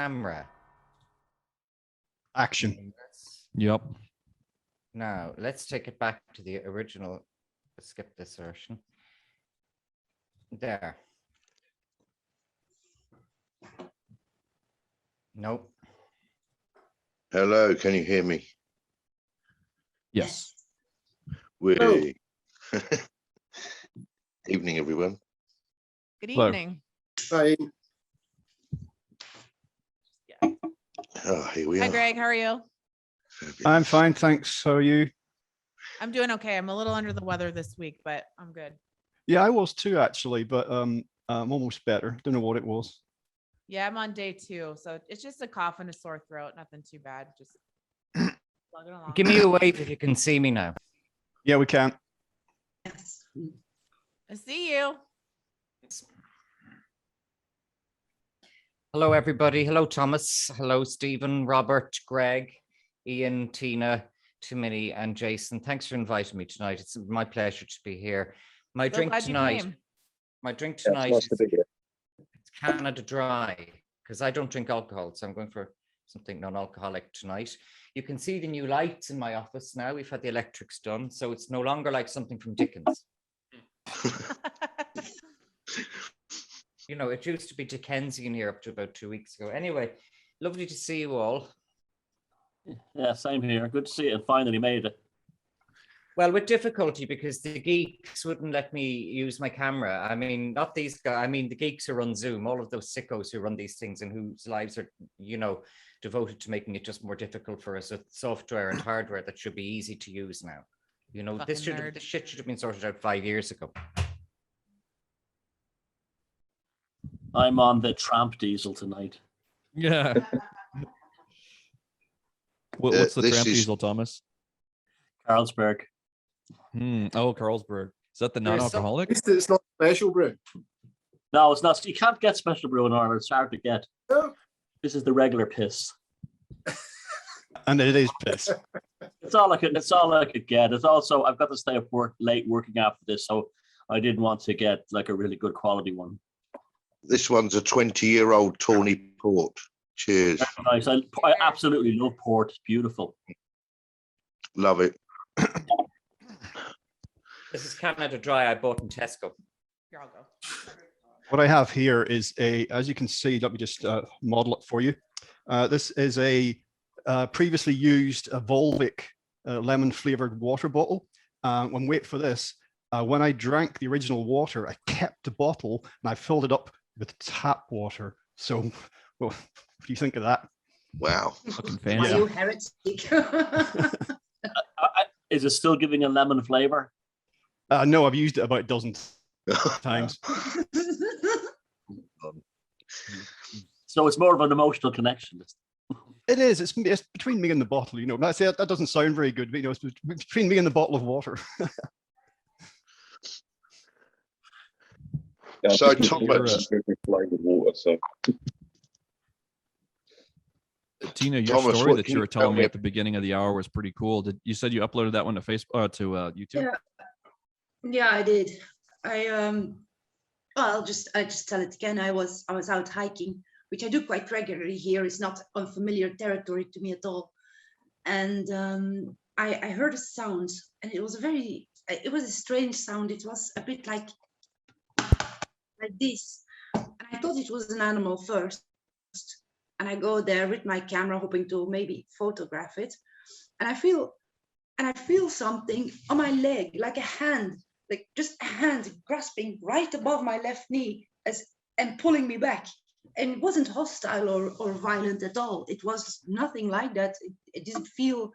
camera. Action. Yep. Now, let's take it back to the original. Skip this version. There. Nope. Hello, can you hear me? Yes. We evening, everyone. Good Hello. evening. Hi. Oh, here we Hi, are. Greg. How are you? I'm fine, thanks. How are you? I'm doing okay. I'm a little under the weather this week, but I'm good. Yeah, I was too, actually, but I'm almost better. Don't know what it was. Yeah, I'm on day 2, so it's just a cough and a sore throat. Nothing too bad. Just plugging along. Give me a wave if you can see me now. Yeah, we can. Yes. I see you. Hello, everybody. Hello, Thomas. Hello, Stephen, Robert, Greg, Ian, Tina, Timini, and Jason. Thanks for inviting me tonight. It's my pleasure to be here. My So drink glad you tonight. came. My drink Yeah, tonight it's nice to be here. it's Canada Dry, because I don't drink alcohol, so I'm going for something non-alcoholic tonight. You can see the new lights in my office now. We've had the electrics done, so it's no longer like something from Dickens. You know, it used to be Dickensian here up to about 2 weeks ago. Anyway, lovely to see you all. Yeah, same here. Good to see it. Finally made it. Well, with difficulty, because the geeks wouldn't let me use my camera. I mean, not these guys. I mean, the geeks who run Zoom, all of those sickos who run these things and whose lives are, you know, devoted to making it just more difficult for us with software and hardware that should be easy to use now. You know, this shit should have been sorted out 5 years ago. I'm on the tramp diesel tonight. Yeah. What's the this tramp is- diesel, Thomas? Carlsberg. Oh, Carlsberg. Is that the There's non-alcoholic? It's not special brew. No, it's not. You can't get special brew in Ireland. It's hard to get. No. This is the regular piss. And it is piss. It's all I could. It's all I could get. It's also I've got to stay up late working after this, so I didn't want to get like a really good quality one. This one's a 20-year-old Tawny Port. Cheers. Nice. I absolutely love port. It's beautiful. Love it. This is Canada Dry I bought in Tesco. Here, I'll go. What I have here is as you can see, let me just model it for you. This is a previously used Volvic lemon flavored water bottle. And wait for this. When I drank the original water, I kept the bottle and I filled it up with tap water. So, well, what do you think of that? Wow. Fucking Are fancy. you heretic? Is it still giving a lemon flavor? No, I've used it about a dozen times. So it's more of an emotional connection. It is. It's between me and the bottle. You know, I say that doesn't sound very good, but you know, it's between me and the bottle of water. Yeah, So, just Thomas- flavored water. So Tina, your Thomas, story what that can you you were tell telling me me- at the beginning of the hour was pretty cool. You said you uploaded that one to Facebook, to YouTube? Yeah. Yeah, I did. Well, I'll just tell it again. I was out hiking, which I do quite regularly here. It's not unfamiliar territory to me at all. And I heard a sound, and it was a strange sound. It was a bit like this. And I thought it was an animal first. And I go there with my camera, hoping to maybe photograph it. And I feel something on my leg, like a hand, like just a hand grasping right above my left knee and pulling me back. And it wasn't hostile or violent at all. It was nothing like that. It didn't feel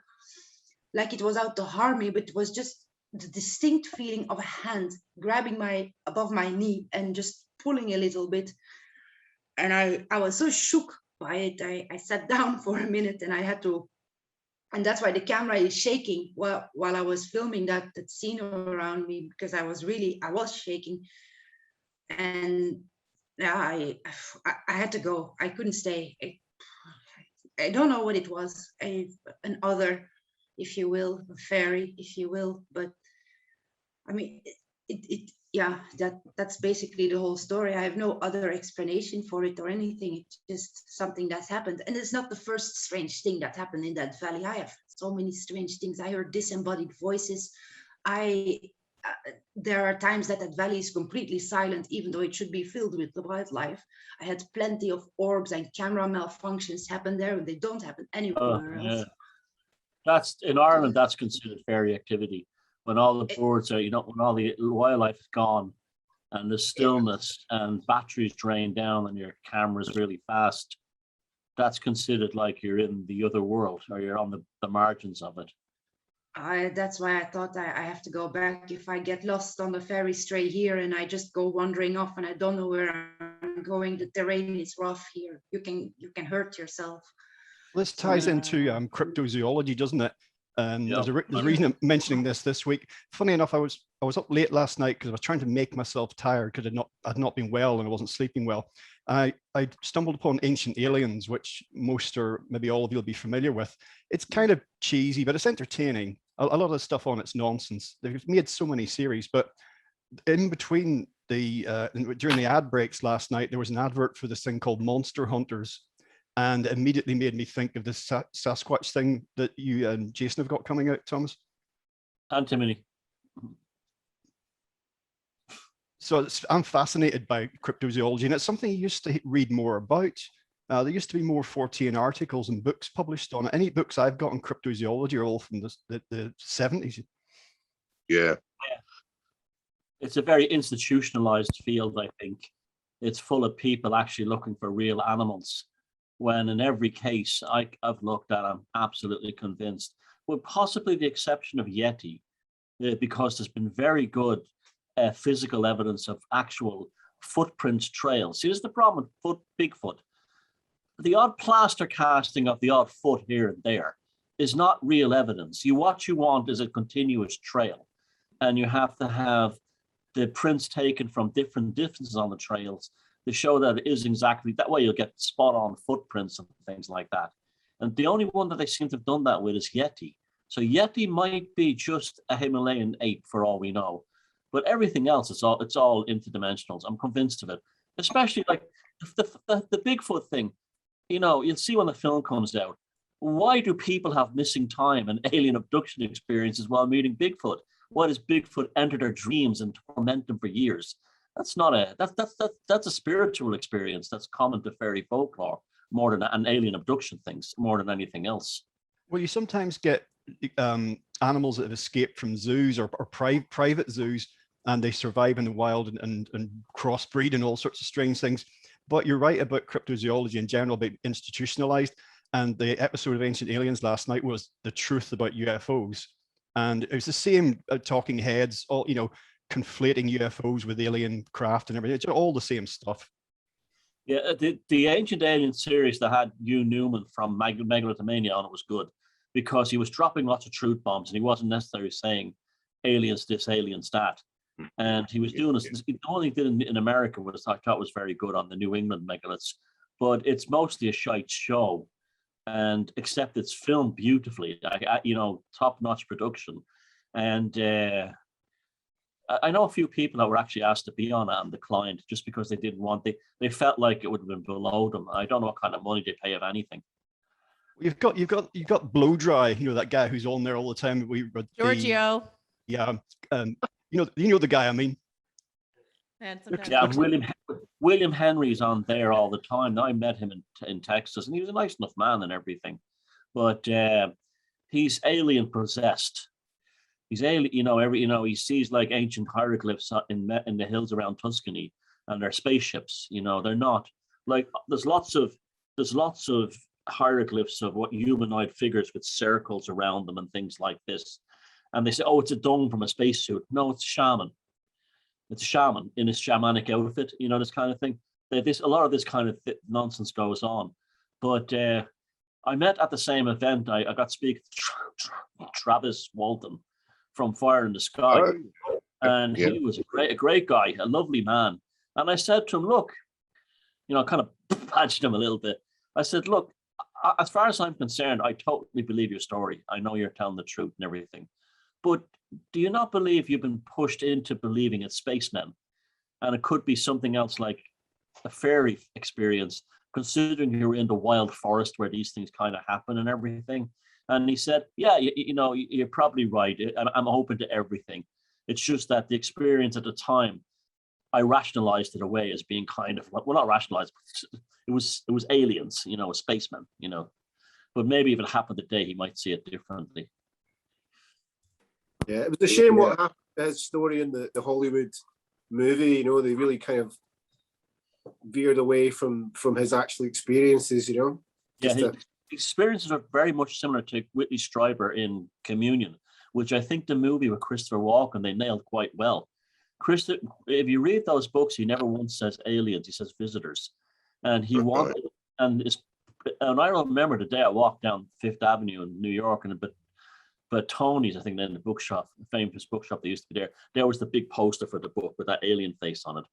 like it was out to harm me, but it was just the distinct feeling of a hand grabbing above my knee and just pulling a little bit. And I was so shook by it. I sat down for a minute and I had to, and that's why the camera is shaking while I was filming that scene around me, because I was shaking. And yeah, I had to go. I couldn't stay. I don't know what it was, an other, if you will, a fairy, if you will, but I mean, yeah, that's basically the whole story. I have no other explanation for it or anything. It's just something that's happened. And it's not the first strange thing that happened in that valley. I have so many strange things. I heard disembodied voices. There are times that valley is completely silent, even though it should be filled with the wildlife. I had plenty of orbs and camera malfunctions happen there, and they don't happen anywhere else. Yeah. That's in Ireland, that's considered fairy activity. When all the birds are, when all the wildlife is gone and the stillness and batteries drain down and your camera's really fast, that's considered like you're in the other world or you're on the margins of it. That's why I thought I have to go back. If I get lost on the ferry stray here and I just go wandering off and I don't know where I'm going, the terrain is rough here. You can hurt yourself. This ties into cryptozoology, doesn't it? There's a reason I'm mentioning this week. Funny enough, I was up late last night because I was trying to make myself tired because I'd not been well and I wasn't sleeping well. I stumbled upon Ancient Aliens, which most or maybe all of you will be familiar with. It's kind of cheesy, but it's entertaining. A lot of the stuff on it's nonsense. They've made so many series, but in between during the ad breaks last night, there was an advert for this thing called Monster Hunters. And immediately made me think of this Sasquatch thing that you and Jason have got coming out, Thomas. Antimony. So I'm fascinated by cryptozoology, and it's something you used to read more about. There used to be more 14 articles and books published on it. Any books I've got on cryptozoology are all from the 70s. Yeah. It's a very institutionalized field, I think. It's full of people actually looking for real animals. When in every case I've looked at, I'm absolutely convinced, with possibly the exception of Yeti, because there's been very good physical evidence of actual footprints trails. See, this is the problem with Bigfoot. The odd plaster casting of the odd foot here and there is not real evidence. What you want is a continuous trail, and you have to have the prints taken from different distances on the trails to show that it is exactly that way. You'll get spot on footprints and things like that. And the only one that they seem to have done that with is Yeti. So Yeti might be just a Himalayan ape for all we know, but everything else, it's all interdimensionals. I'm convinced of it, especially like the Bigfoot thing. You'll see when the film comes out, why do people have missing time and alien abduction experiences while meeting Bigfoot? Why does Bigfoot enter their dreams and torment them for years? That's a spiritual experience that's common to fairy folklore more than an alien abduction things, more than anything else. Well, you sometimes get animals that have escaped from zoos or private zoos, and they survive in the wild and crossbreed and all sorts of strange things. But you're right about cryptozoology in general being institutionalized. And the episode of Ancient Aliens last night was the truth about UFOs. And it was the same talking heads, all conflating UFOs with alien craft and everything. It's all the same stuff. Yeah, the Ancient Alien series that had Hugh Newman from Megalomania on it was good because he was dropping lots of truth bombs and he wasn't necessarily saying aliens this, aliens that. And he was doing this. The only thing he did in America was I thought was very good on the New England megaliths, but it's mostly a shite show. And except it's filmed beautifully, top-notch production. And I know a few people that were actually asked to be on it and declined just because they didn't want. They felt like it would have been below them. I don't know what kind of money they pay of anything. You've got Blow Dry, that guy who's on there all the time. Giorgio. The guy I mean. Yeah, William Henry's on there all the time. Now I met him in Texas, and he was a nice enough man and everything, but he's alien possessed. He's alien, he sees like ancient hieroglyphs in the hills around Tuscany, and they're spaceships. They're not like there's lots of hieroglyphs of what humanoid figures with circles around them and things like this, and they say, oh, it's a dung from a spacesuit. No, it's a shaman. It's a shaman in his shamanic outfit, this kind of thing. A lot of this kind of nonsense goes on. But I met at the same event, I got to speak to Travis Walton from Fire in the Sky. And he was a great guy, a lovely man. And I said to him, look, kind of badged him a little bit. I said, look, as far as I'm concerned, I totally believe your story. I know you're telling the truth and everything. But do you not believe you've been pushed into believing it's spacemen? And it could be something else like a fairy experience, considering you're in the wild forest where these things kind of happen and everything. And he said, yeah, you know, you're probably right. I'm open to everything. It's just that the experience at the time, I rationalized it away as being kind of, well, not rationalized, but it was aliens, you know, spacemen, you know. But maybe if it happened today, he might see it differently. Yeah, it was a shame what happened to his story in the Hollywood movie. You know, they really kind of veered away from his actual experiences. You know, yeah, his experiences are very much similar to Whitley Strieber in Communion, which I think the movie with Christopher Walken they nailed quite well. If you read those books, he never once says aliens; he says visitors, and he wanted. And I remember the day I walked down Fifth Avenue in New York, but Tony's, I think, then the bookshop, famous bookshop they used to be there was the big poster for the book with that alien face on it.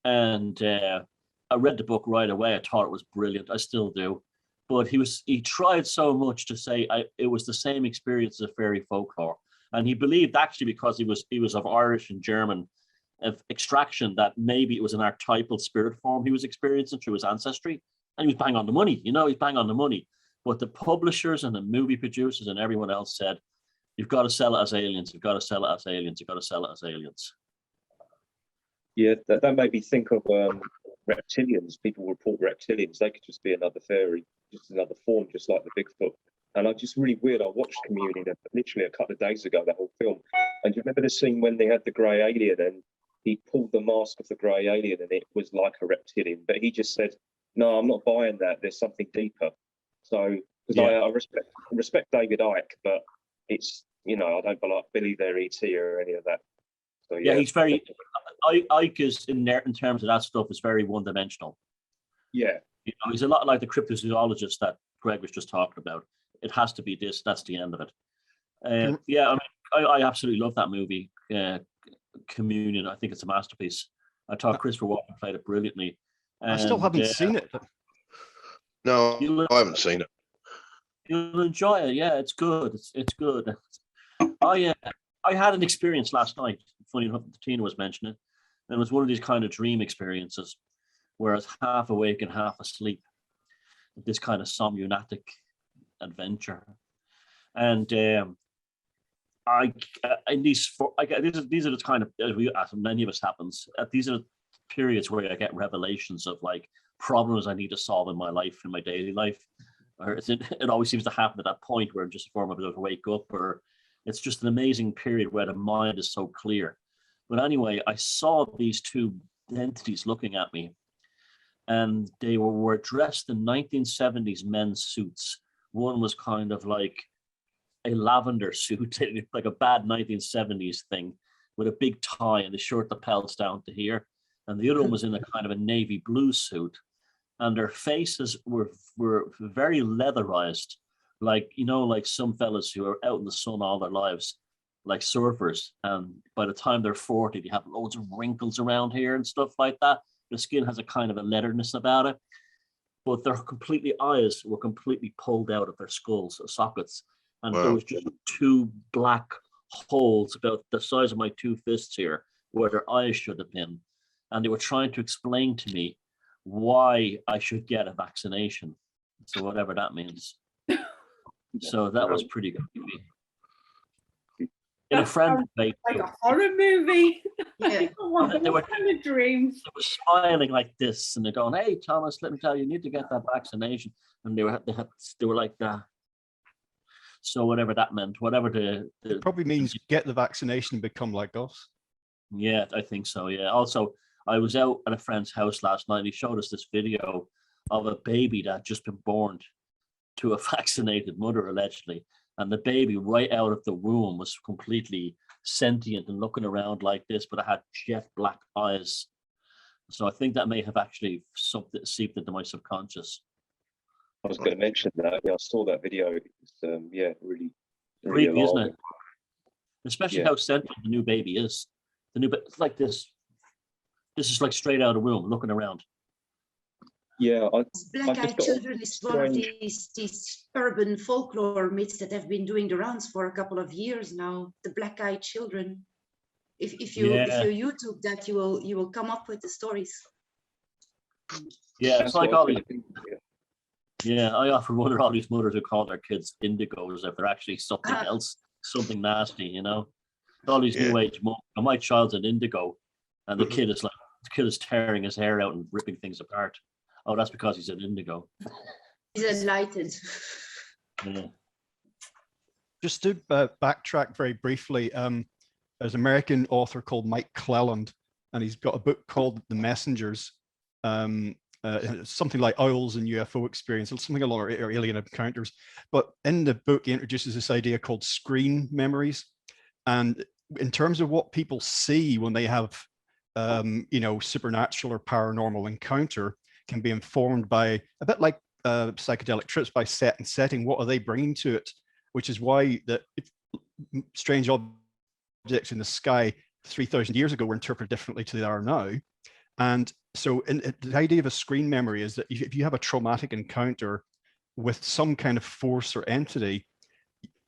And I read the book right away. I thought it was brilliant. I still do. But he tried so much to say it was the same experience as fairy folklore. And he believed actually because he was of Irish and German of extraction that maybe it was an archetypal spirit form he was experiencing through his ancestry. And he was bang on the money, you know, he's bang on the money. But the publishers and the movie producers and everyone else said, you've got to sell it as aliens. You've got to sell it as aliens. You've got to sell it as aliens. Yeah, that made me think of reptilians. People report reptilians. They could just be another fairy, just another form, just like the Bigfoot. And I just really weird. I watched Communion literally a couple of days ago, that whole film. And you remember the scene when they had the grey alien and he pulled the mask of the grey alien and it was like a reptilian. But he just said, no, I'm not buying that. There's something deeper. So, because I respect David Icke, but it's, you know, I don't believe they're ET or any of that. So, yeah, he's very, Icke is in terms of that stuff is very one-dimensional. Yeah. You know, he's a lot like the cryptozoologist that Greg was just talking about. It has to be this, that's the end of it. Yeah, I mean, I absolutely love that movie, Communion. I think it's a masterpiece. I thought Christopher Walken played it brilliantly. I still haven't seen it. No, I haven't seen it. You'll enjoy it. Yeah, it's good. It's good. I had an experience last night. Funny enough, Tina was mentioning it. And it was one of these kind of dream experiences where I was half awake and half asleep. This kind of somnambulic adventure. And these are the kind of, as many of us happens, these are the periods where I get revelations of like problems I need to solve in my life, in my daily life. Or it always seems to happen at that point where I'm just a form of a wake up, or it's just an amazing period where the mind is so clear. But anyway, I saw these two entities looking at me, and they were dressed in 1970s men's suits. One was kind of like a lavender suit, like a bad 1970s thing, with a big tie and the shirt lapels down to here. And the other one was in a kind of a navy blue suit. And their faces were very leatherized, like, you know, like some fellas who are out in the sun all their lives, like surfers. And by the time they're 40, they have loads of wrinkles around here and stuff like that. The skin has a kind of a leatherness about it. But their eyes were completely pulled out of their skulls, sockets. And there was just two black holes about the size of my two fists here where their eyes should have been. And they were trying to explain to me why I should get a vaccination. So whatever that means. So that was pretty good. In a friend like a horror movie. Yeah. They were kind of dreams. They were smiling like this, and they're going, "Hey, Thomas, let me tell you, you need to get that vaccination." And they were like that. So whatever that meant, whatever it probably means get the vaccination and become like us. Yeah, I think so. Yeah. Also, I was out at a friend's house last night. And he showed us this video of a baby that had just been born to a vaccinated mother, allegedly. And the baby right out of the womb was completely sentient and looking around like this, but it had jet black eyes. So I think that may have actually seeped into my subconscious. I was going to mention that. Yeah, I saw that video. It's really creepy, isn't it? Especially how sentient the new baby is. It's like this. This is like straight out of the womb, looking around. Yeah, Black-eyed just got children is one of strange. these urban folklore myths that have been doing the rounds for a couple of years now. The black-eyed children. If you YouTube that, you will come up with the stories. Yeah, it's That's like what I all was these. thinking, yeah. Yeah, I often wonder all these mothers who call their kids indigos if they're actually something else, something nasty, you know. All these new age mothers. My child's an indigo, and the kid is tearing his hair out and ripping things apart. Oh, that's because he's an indigo. He's enlightened. Yeah. Just to backtrack very briefly, there's an American author called Mike Cleland, and he's got a book called The Messengers, something like owls and UFO experience, something along or alien encounters. But in the book, he introduces this idea called screen memories. And in terms of what people see when they have, supernatural or paranormal encounter, can be informed by a bit like psychedelic trips, by set and setting. What are they bringing to it? Which is why strange objects in the sky 3,000 years ago were interpreted differently to they are now. And so the idea of a screen memory is that if you have a traumatic encounter with some kind of force or entity,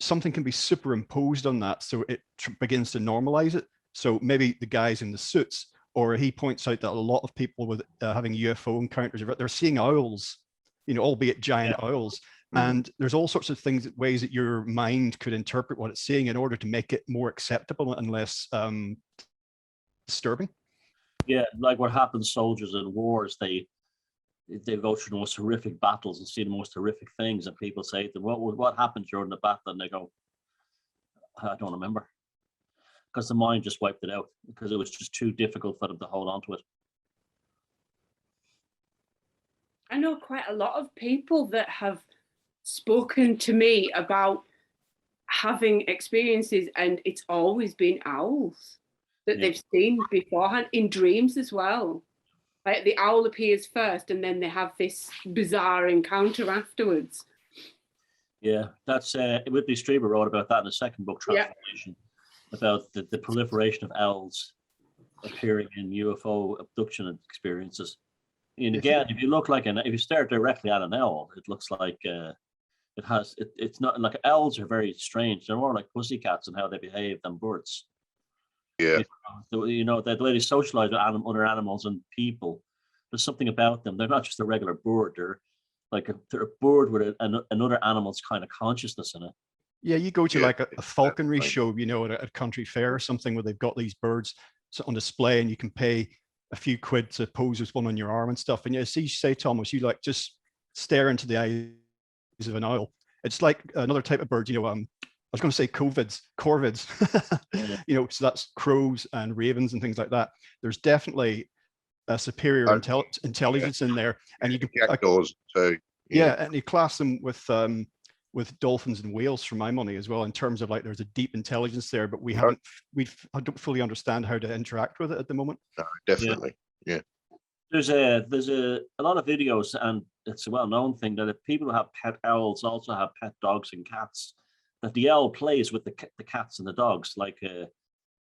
something can be superimposed on that, so it begins to normalize it. So maybe the guys in the suits, or he points out that a lot of people with having UFO encounters, they're seeing owls, albeit giant owls. And there's all sorts of ways that your mind could interpret what it's seeing in order to make it more acceptable and less disturbing. Yeah, like what happens soldiers in wars, they go through the most horrific battles and see the most horrific things, and people say to them, what happened during the battle? And they go, I don't remember. Because the mind just wiped it out, because it was just too difficult for them to hold on to it. I know quite a lot of people that have spoken to me about having experiences, and it's always been owls that they've seen beforehand, in dreams as well. Like the owl appears first and then they have this bizarre encounter afterwards. Yeah, that's Whitley Strieber wrote about that in the second book, Transformation, about the proliferation of owls appearing in UFO abduction experiences. And again, if you stare directly at an owl, it looks like it's not like owls are very strange. They're more like pussycats in how they behave than birds. Yeah. The way they socialize with other animals and people, there's something about them. They're not just a regular bird. They're a bird with another animal's kind of consciousness in it. Yeah, you go to like a falconry show, at a country fair or something, where they've got these birds on display, and you can pay a few quid to pose with one on your arm and stuff. And you say, Thomas, you like just stare into the eyes of an owl. It's like another type of bird, I was going to say corvids, so that's crows and ravens and things like that. There's definitely a superior intelligence in there, and you can jackdaws too. And you class them with dolphins and whales, for my money, as well, in terms of like there's a deep intelligence there, but I don't fully understand how to interact with it at the moment. No, definitely, yeah. There's a lot of videos, and it's a well-known thing that if people who have pet owls also have pet dogs and cats, that the owl plays with the cats and the dogs like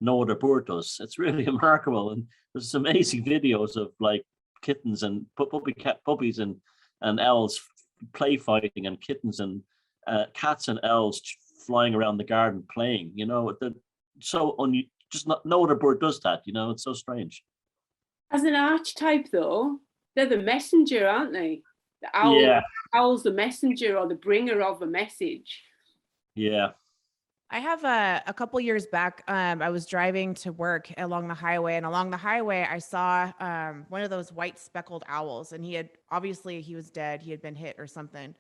no other bird does. It's really remarkable, and there's some amazing videos of like kittens and puppies and owls play fighting, and kittens and cats and owls flying around the garden playing. Just no other bird does that. It's so strange. As an archetype, though, they're the messenger, aren't they? The owl, owl's the messenger or the bringer of a message. Yeah. I have a couple years back, I was driving to work along the highway, and along the highway, I saw one of those white speckled owls, and he was dead. He had been hit or something.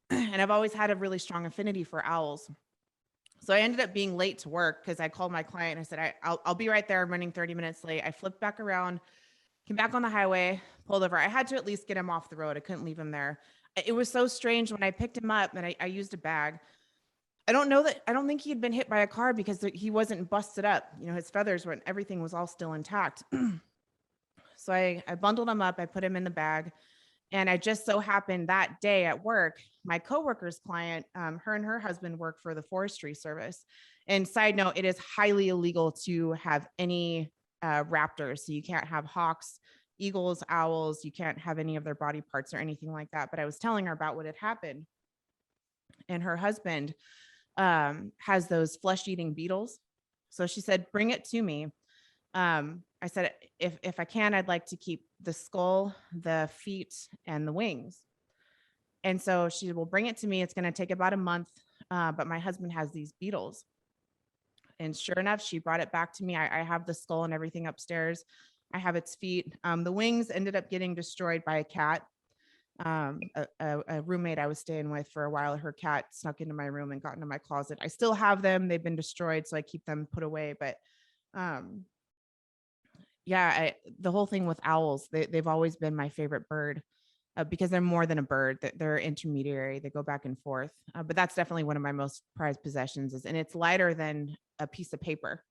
And I've always had a really strong affinity for owls. So I ended up being late to work because I called my client and I said, I'll be right there. I'm running 30 minutes late. I flipped back around, came back on the highway, pulled over. I had to at least get him off the road. I couldn't leave him there. It was so strange when I picked him up, and I used a bag. I don't think he had been hit by a car because he wasn't busted up. His feathers weren't, everything was all still intact. So I bundled him up, I put him in the bag. And I just so happened that day at work, my coworker's client, her and her husband work for the Forestry Service. And side note, it is highly illegal to have any raptors. So you can't have hawks, eagles, owls, you can't have any of their body parts or anything like that. But I was telling her about what had happened. And her husband has those flesh-eating beetles. So she said, bring it to me. I said, if I can, I'd like to keep the skull, the feet, and the wings. And so she will bring it to me. It's going to take about a month, but my husband has these beetles. And sure enough, she brought it back to me. I have the skull and everything upstairs. I have its feet. The wings ended up getting destroyed by a cat. A roommate I was staying with for a while, her cat snuck into my room and got into my closet. I still have them. They've been destroyed, so I keep them put away. But yeah, the whole thing with owls, they've always been my favorite bird. Because they're more than a bird, they're intermediary, they go back and forth. But that's definitely one of my most prized possessions, and it's lighter than a piece of paper.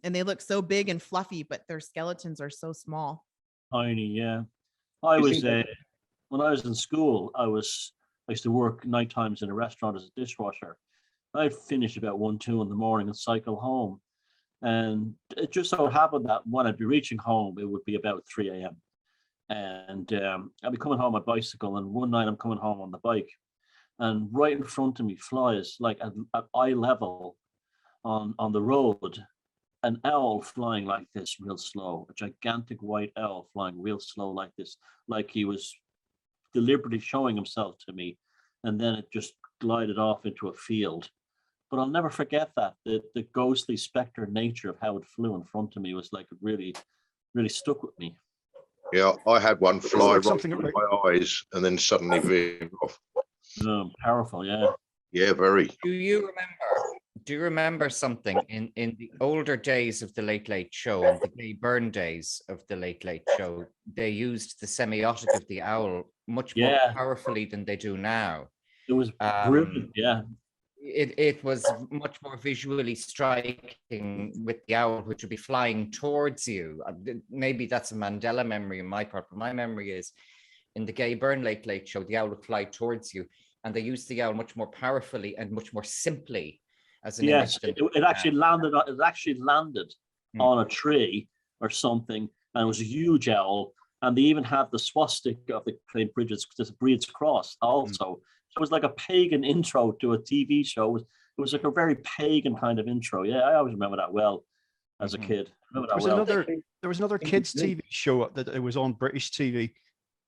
And they look so big and fluffy, but their skeletons are so small. Tiny, yeah. I was when I was in school, I used to work night times in a restaurant as a dishwasher. I'd finish about 1, 2 in the morning and cycle home. And it just so happened that when I'd be reaching home, it would be about 3 a.m. And I'll be coming home on my bicycle, and one night I'm coming home on the bike, and right in front of me flies, like at eye level on the road, an owl flying like this real slow, a gigantic white owl flying real slow like this, like he was deliberately showing himself to me, and then it just glided off into a field. But I'll never forget that. The ghostly spectre nature of how it flew in front of me was like, it really, really stuck with me. Yeah, I had one fly like right something in like- my eyes and then suddenly veered off. Powerful, yeah. Yeah, very. Do you remember something in the older days of the Late Late Show and the Gay Byrne days of the Late Late Show? They used the semiotic of the owl much more powerfully than they do now. It was brilliant, yeah. It was much more visually striking with the owl, which would be flying towards you. Maybe that's a Mandela memory on my part, but my memory is in the Gay Byrne Late Late Show, the owl would fly towards you, and they used the owl much more powerfully and much more simply as an image. It actually landed. It actually landed on a tree or something, and it was a huge owl. And they even had the swastika of the Breed's Cross also. So it was like a pagan intro to a TV show. It was like a very pagan kind of intro. Yeah, I always remember that well as a kid. There was another kids' TV show that it was on British TV,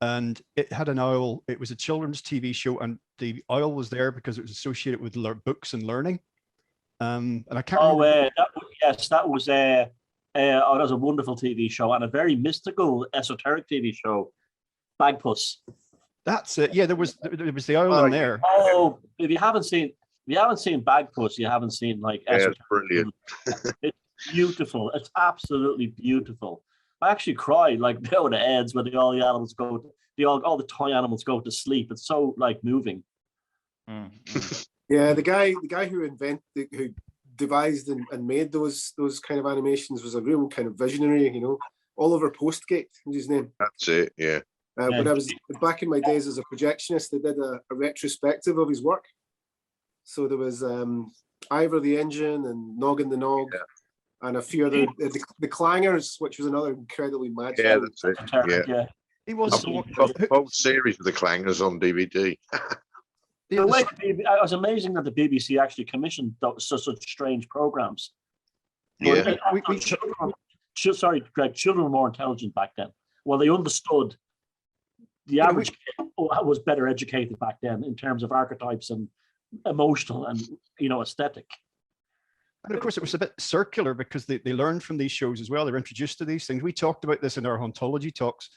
and it had an owl. It was a children's TV show, and the owl was there because it was associated with books and learning. And I can't remember. That was that was a wonderful TV show and a very mystical, esoteric TV show, Bagpuss. That's it. Yeah, there was the owl in there. Oh, if you haven't seen Bagpuss, you haven't seen like it's brilliant. It's beautiful. It's absolutely beautiful. I actually cried like when it ends when all the animals all the toy animals go to sleep. It's so like moving. Yeah, the guy who devised and made those kind of animations was a real kind of visionary, you know. Oliver Postgate was his name. That's it, yeah. When I was back in my days as a projectionist, they did a retrospective of his work. So there was Ivor the Engine and Noggin the Nog, and a few other the Clangers, which was another incredibly mad. Yeah, that's it. Yeah. He was the whole series of the Clangers on DVD. It was amazing that the BBC actually commissioned such strange programs. Yeah. Sorry, Greg. Children were more intelligent back then. Well, they understood. The average kid was better educated back then in terms of archetypes and emotional and aesthetic. And of course, it was a bit circular because they learned from these shows as well. They're introduced to these things. We talked about this in our hauntology talks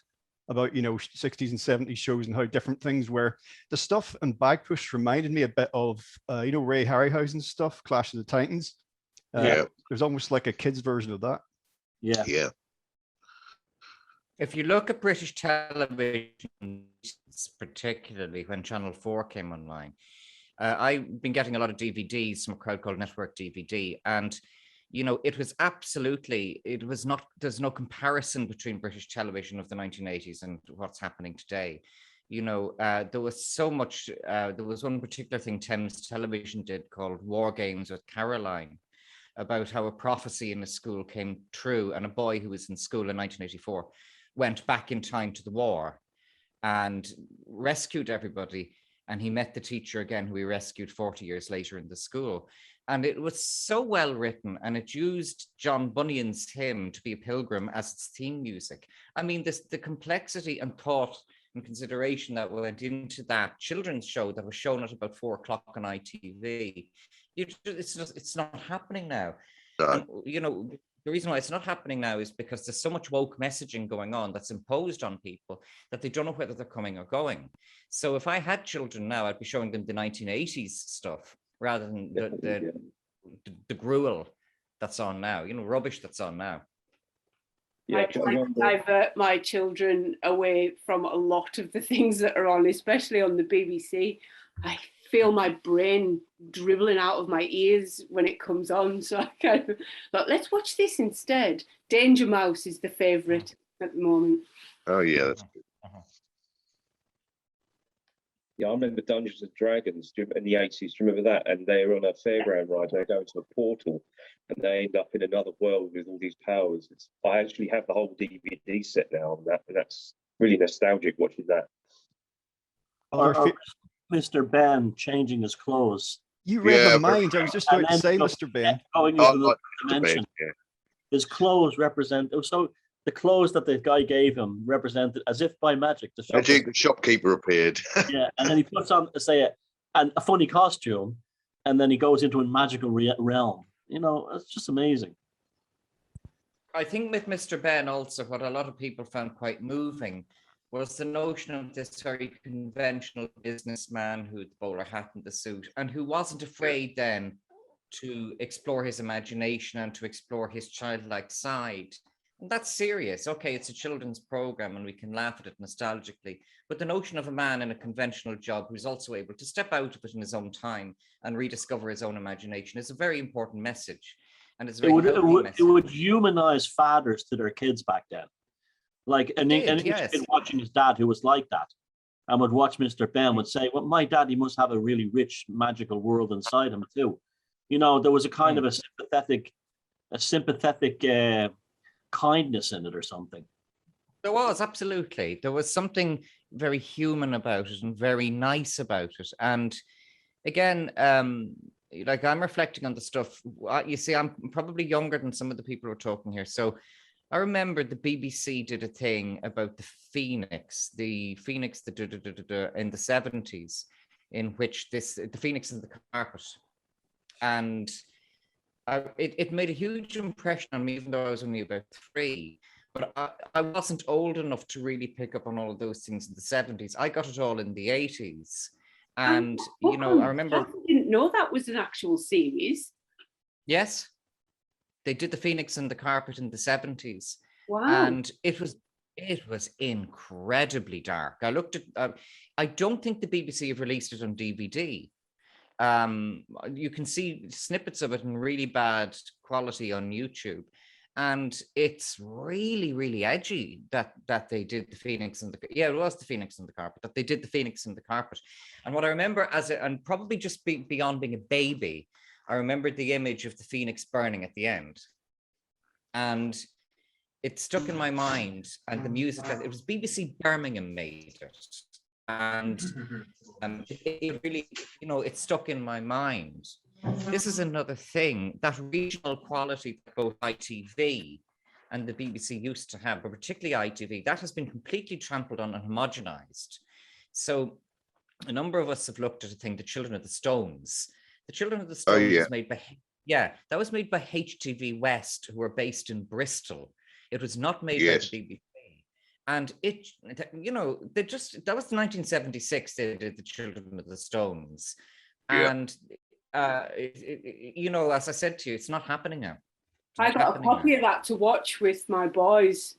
about 60s and 70s shows and how different things were. The stuff in Bagpuss reminded me a bit of Ray Harryhausen's stuff, Clash of the Titans. There's almost like a kid's version of that. Yeah. If you look at British television, particularly when Channel 4 came online, I've been getting a lot of DVDs from a crowd called Network DVD, and there's no comparison between British television of the 1980s and what's happening today. There was so much. There was one particular thing Thames Television did called War Games with Caroline, about how a prophecy in a school came true, and a boy who was in school in 1984 went back in time to the war and rescued everybody. And he met the teacher again, who he rescued 40 years later in the school. And it was so well written, and it used John Bunyan's hymn To Be a Pilgrim as its theme music. I mean, the complexity and thought and consideration that went into that children's show that was shown at about 4 o'clock on ITV, it's not happening now. And, you know, the reason why it's not happening now is because there's so much woke messaging going on that's imposed on people that they don't know whether they're coming or going. So if I had children now, I'd be showing them the 1980s stuff rather than the gruel that's on now, you know, rubbish that's on now. I try to divert my children away from a lot of the things that are on, especially on the BBC. I feel my brain dribbling out of my ears when it comes on. So I kind of thought, let's watch this instead. Danger Mouse is the favourite at the moment. Oh, yeah. That's good. Yeah, I remember Dungeons and Dragons in the 80s. Do you remember that? And they're on a fairground ride. They go into a portal and they end up in another world with all these powers. I actually have the whole DVD set now on that, and that's really nostalgic watching that. Or Mr. Ben changing his clothes. You read my mind. I was just going to say, Mr. Ben. Going into the dimension. His clothes represent. So the clothes that the guy gave him represented, as if by magic, the shopkeeper appeared. Yeah, and then he puts on, say, a funny costume, and then he goes into a magical realm. You know, it's just amazing. I think with Mr. Ben also, what a lot of people found quite moving was the notion of this very conventional businessman who had the bowler hat and the suit, and who wasn't afraid then to explore his imagination and to explore his childlike side. And that's serious. Okay, it's a children's program and we can laugh at it nostalgically, but the notion of a man in a conventional job who's also able to step out of it in his own time and rediscover his own imagination is a very important message. And it's a very it would humanize fathers to their kids back then. Like an English kid watching his dad who was like that and would watch Mr. Ben would say, well, my daddy must have a really rich, magical world inside him too. You know, there was a kind of a sympathetic kindness in it or something. There was, absolutely. There was something very human about it and very nice about it. And again, like I'm reflecting on the stuff, you see, I'm probably younger than some of the people who are talking here. So I remember the BBC did a thing about the Phoenix in the 70s, in which the Phoenix is the carpet. And it made a huge impression on me, even though I was only about 3. But I wasn't old enough to really pick up on all of those things in the 70s. I got it all in the 80s. And, you know, I remember... I didn't know that was an actual series. Yes. They did the Phoenix and the Carpet in the 70s. Wow. And it was incredibly dark. I looked at... I don't think the BBC have released it on DVD. You can see snippets of it in really bad quality on YouTube, and it's really, really edgy that they did the Phoenix and it was the Phoenix and the Carpet, that they did the Phoenix and the Carpet. And what I remember and probably just beyond being a baby, I remembered the image of the Phoenix burning at the end, and it stuck in my mind. And the music, it was BBC Birmingham made it. And it really, you know, it stuck in my mind. This is another thing, that regional quality that both ITV and the BBC used to have, but particularly ITV, that has been completely trampled on and homogenized. So a number of us have looked at a thing, The Children of the Stones. The Children of the Stones was made by, that was made by HTV West, who are based in Bristol. It was not made by the BBC. And it, you know, that was 1976, they did The Children of the Stones. And, you know, as I said to you, it's not happening now. I got a copy of that to watch with my boys.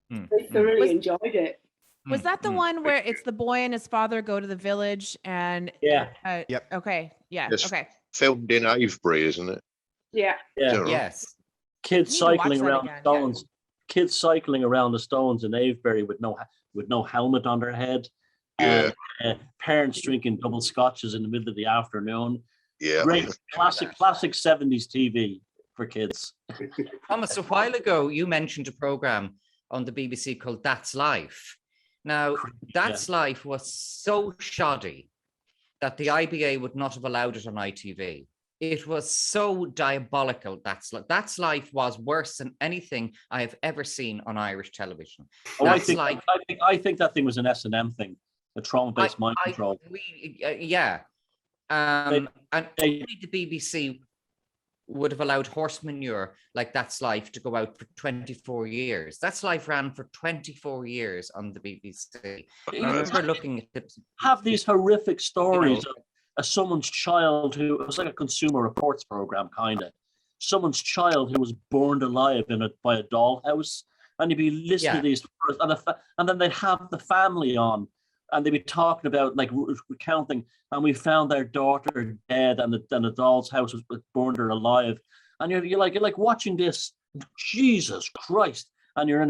They thoroughly enjoyed it. Was that the one where it's the boy and his father go to the village and... Okay. Yeah. It's okay. filmed in Avebury, isn't it? Yeah. Yes. Kids cycling around stones. Kids cycling around the stones in Avebury with no helmet on their head. And parents drinking double scotches in the middle of the afternoon. Yeah. Great classic 70s TV for kids. Thomas, a while ago, you mentioned a program on the BBC called That's Life. Now, That's Life was so shoddy that the IBA would not have allowed it on ITV. It was so diabolical. That's Life was worse than anything I have ever seen on Irish television. Oh, I think that thing was an S&M thing, a trauma-based mind control. And only the BBC would have allowed horse manure like That's Life to go out for 24 years. That's Life ran for 24 years on the BBC. I remember looking at it. Have these horrific stories of someone's child who, it was like a Consumer Reports program, kind of. Someone's child who was burned alive by a dollhouse, and you'd be listening to these, and then they'd have the family on, and they'd be talking about, like, recounting, and we found their daughter dead, and the doll's house was burned her alive, and you're like watching this, Jesus Christ, and you're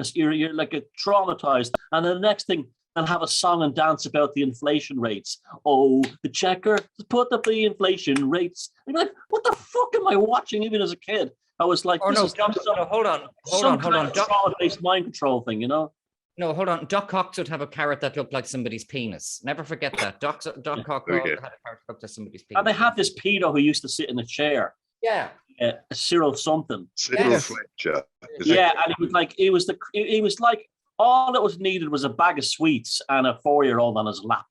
like traumatized, and then the next thing, they'll have a song and dance about the inflation rates. Oh, the checker put up the inflation rates. And you're like, what the fuck am I watching? Even as a kid, I was like, hold on, trauma-based mind control thing, you know? No, hold on. Doc Cox would have a carrot that looked like somebody's penis. Never forget that. Doc Cox had a carrot that looked like somebody's penis. And they had this pedo who used to sit in a chair. Yeah. Cyril something. Cyril Fletcher. And it was like all it was needed was a bag of sweets and a 4-year-old on his lap.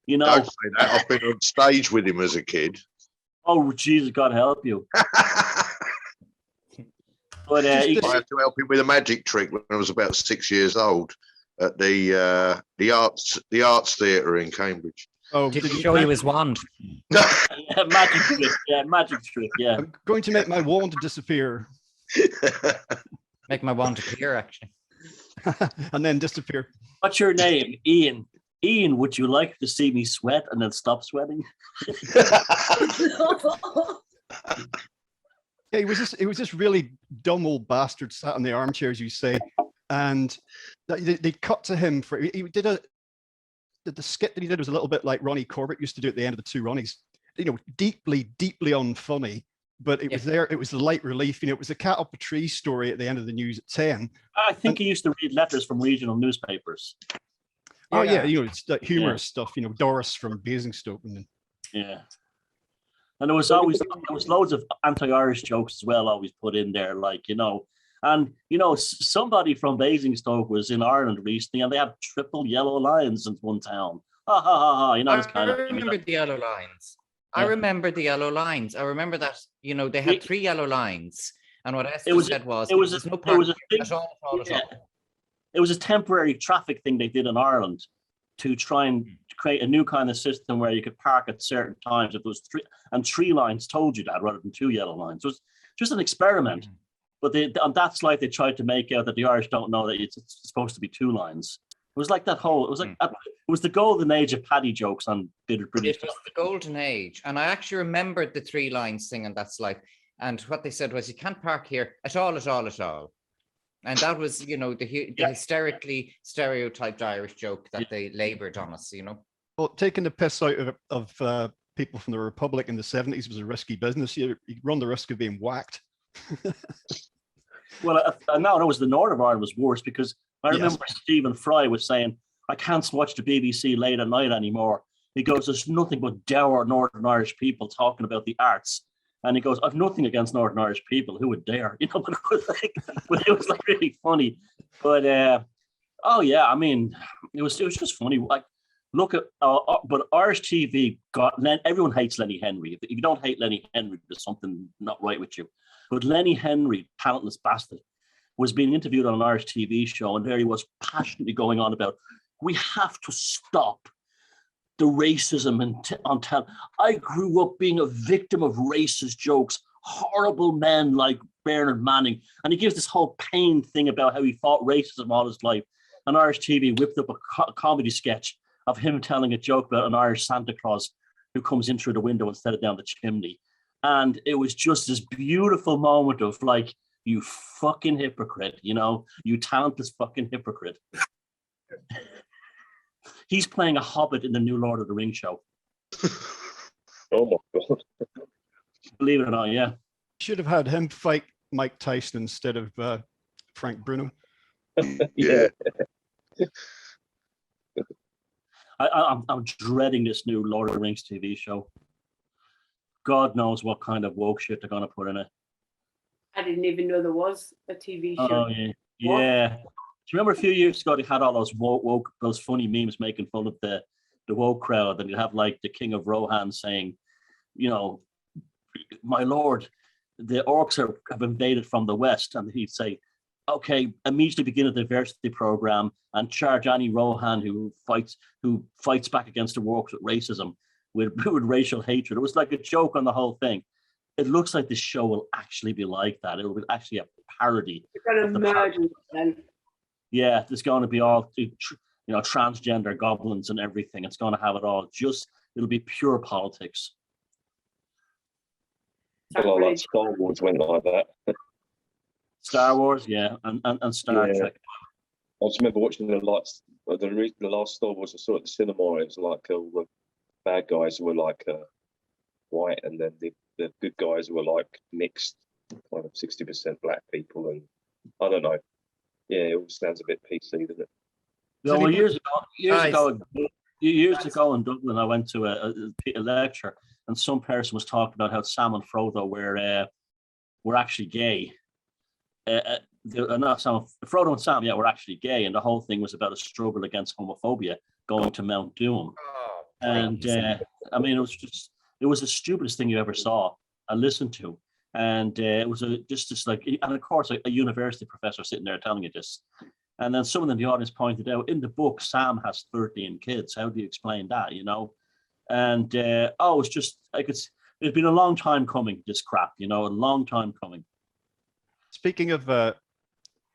You know. Don't say that. I've been on stage with him as a kid. Oh, Jesus, God help you. But I had to help him with a magic trick when I was about 6 years old at the arts theatre in Cambridge. Oh, did he show you his wand? Magic trick. Yeah, magic trick. Yeah. I'm going to make my wand disappear. Make my wand appear, actually. And then disappear. What's your name? Ian. Ian, would you like to see me sweat and then stop sweating? Yeah, it was this really dumb old bastard sat in the armchair, as you say, and they cut to him for he did the skit that he did was a little bit like Ronnie Corbett used to do at the end of the Two Ronnies, you know, deeply unfunny, but it was there. It was the light relief. You know, it was a cat up a tree story at the end of the news at 10. I think he used to read letters from regional newspapers. Oh yeah, you know, it's that humorous stuff. You know, Doris from Basingstoke. Yeah. And there was loads of anti-Irish jokes as well, always put in there, like, you know. And, you know, somebody from Basingstoke was in Ireland recently, and they had triple yellow lions in one town. Ha, ha, ha, ha. You know, I remember the yellow lines. Yeah. I remember the yellow lines. I remember that, you know, they had 3 yellow lines. And what Esther said was, it was a temporary traffic thing they did in Ireland to try and create a new kind of system where you could park at certain times if there was 3 lines told you that rather than 2 yellow lines. It was just an experiment. But on that slide, they tried to make out that the Irish don't know that it's supposed to be 2 lines. It was like that whole, it was the golden age of paddy jokes on British. It was the golden age. And I actually remembered the 3 lines thing on that slide. And what they said was, you can't park here at all. And that was, you know, the hysterically stereotyped Irish joke that they laboured on us, you know. Well, taking the piss out of people from the Republic in the 70s was a risky business. You run the risk of being whacked. Well, no, it was the North of Ireland was worse, because I remember Stephen Fry was saying, I can't watch the BBC late at night anymore. He goes, there's nothing but dour Northern Irish people talking about the arts. And he goes, I've nothing against Northern Irish people. Who would dare? You know, but it was like really funny. But I mean, it was just funny. Like, look at, but Irish TV everyone hates Lenny Henry. If you don't hate Lenny Henry, there's something not right with you. But Lenny Henry, talentless bastard, was being interviewed on an Irish TV show, and there he was passionately going on about, we have to stop the racism on television. I grew up being a victim of racist jokes, horrible men like Bernard Manning. And he gives this whole pain thing about how he fought racism all his life. And Irish TV whipped up a comedy sketch of him telling a joke about an Irish Santa Claus who comes in through the window instead of down the chimney. And it was just this beautiful moment of like, you fucking hypocrite, you know, you talentless fucking hypocrite. He's playing a hobbit in the new Lord of the Rings show. Oh my God. Believe it or not, yeah. Should have had him fight Mike Tyson instead of Frank Bruno. Yeah. I'm dreading this new Lord of the Rings TV show. God knows what kind of woke shit they're gonna put in it. I didn't even know there was a TV show. Oh yeah, yeah. Do you remember a few years ago they had all those woke those funny memes making fun of the woke crowd, and you have like the King of Rohan saying, you know, my lord, the orcs have invaded from the west, and he'd say, okay, immediately begin a diversity program and charge any Rohan who fights back against the orcs with racism, with racial hatred. It was like a joke on the whole thing. It looks like this show will actually be like that. It will be actually a parody. You're gonna murder them. Yeah, there's going to be all transgender goblins and everything. It's going to have it all. It'll be pure politics. Well, like Star Wars went like that. Star Wars, yeah, and Star Trek. I just remember watching the last Star Wars I saw at the cinema. It was like all the bad guys were like white, and then the good guys were like mixed, kind of 60% black people, and I don't know. Yeah, it all sounds a bit PC, doesn't it? Yeah, well, years ago in Dublin, I went to a lecture, and some person was talking about how Sam and Frodo were actually gay. Not Sam, Frodo and Sam, were actually gay, and the whole thing was about a struggle against homophobia going to Mount Doom. And I mean, it was the stupidest thing you ever saw and listened to. And it was just like, and of course, a university professor sitting there telling you this. And then someone in the audience pointed out, in the book, Sam has 13 kids. How do you explain that, you know? And it's just, it's been a long time coming, this crap, you know, a long time coming. Speaking of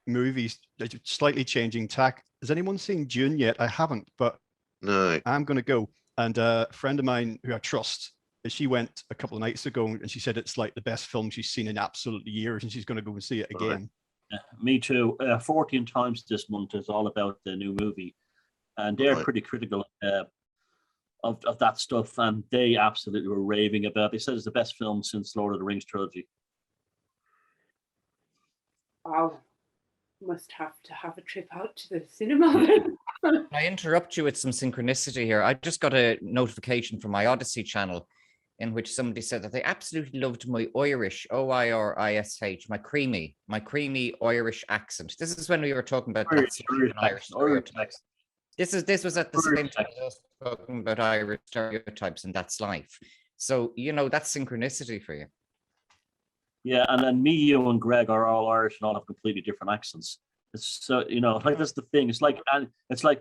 movies, slightly changing tack, has anyone seen Dune yet? I haven't, but no, I'm going to go. And a friend of mine who I trust, she went a couple of nights ago and she said it's like the best film she's seen in absolutely years, and she's going to go and see it again. Yeah, me too. 14 times this month is all about the new movie, and they're pretty critical of that stuff, and they absolutely were raving about it. They said it's the best film since Lord of the Rings trilogy. Wow. Must have to have a trip out to the cinema. I interrupt you with some synchronicity here. I just got a notification from my Odyssey channel in which somebody said that they absolutely loved my Irish, O-I-R-I-S-H, my creamy Irish accent. This is when we were talking about Irish stereotypes. This was at the same time as us talking about Irish stereotypes, and that's life. So, you know, that's synchronicity for you. Yeah, and then me, you, and Greg are all Irish and all have completely different accents. It's so, you know, like that's the thing. It's like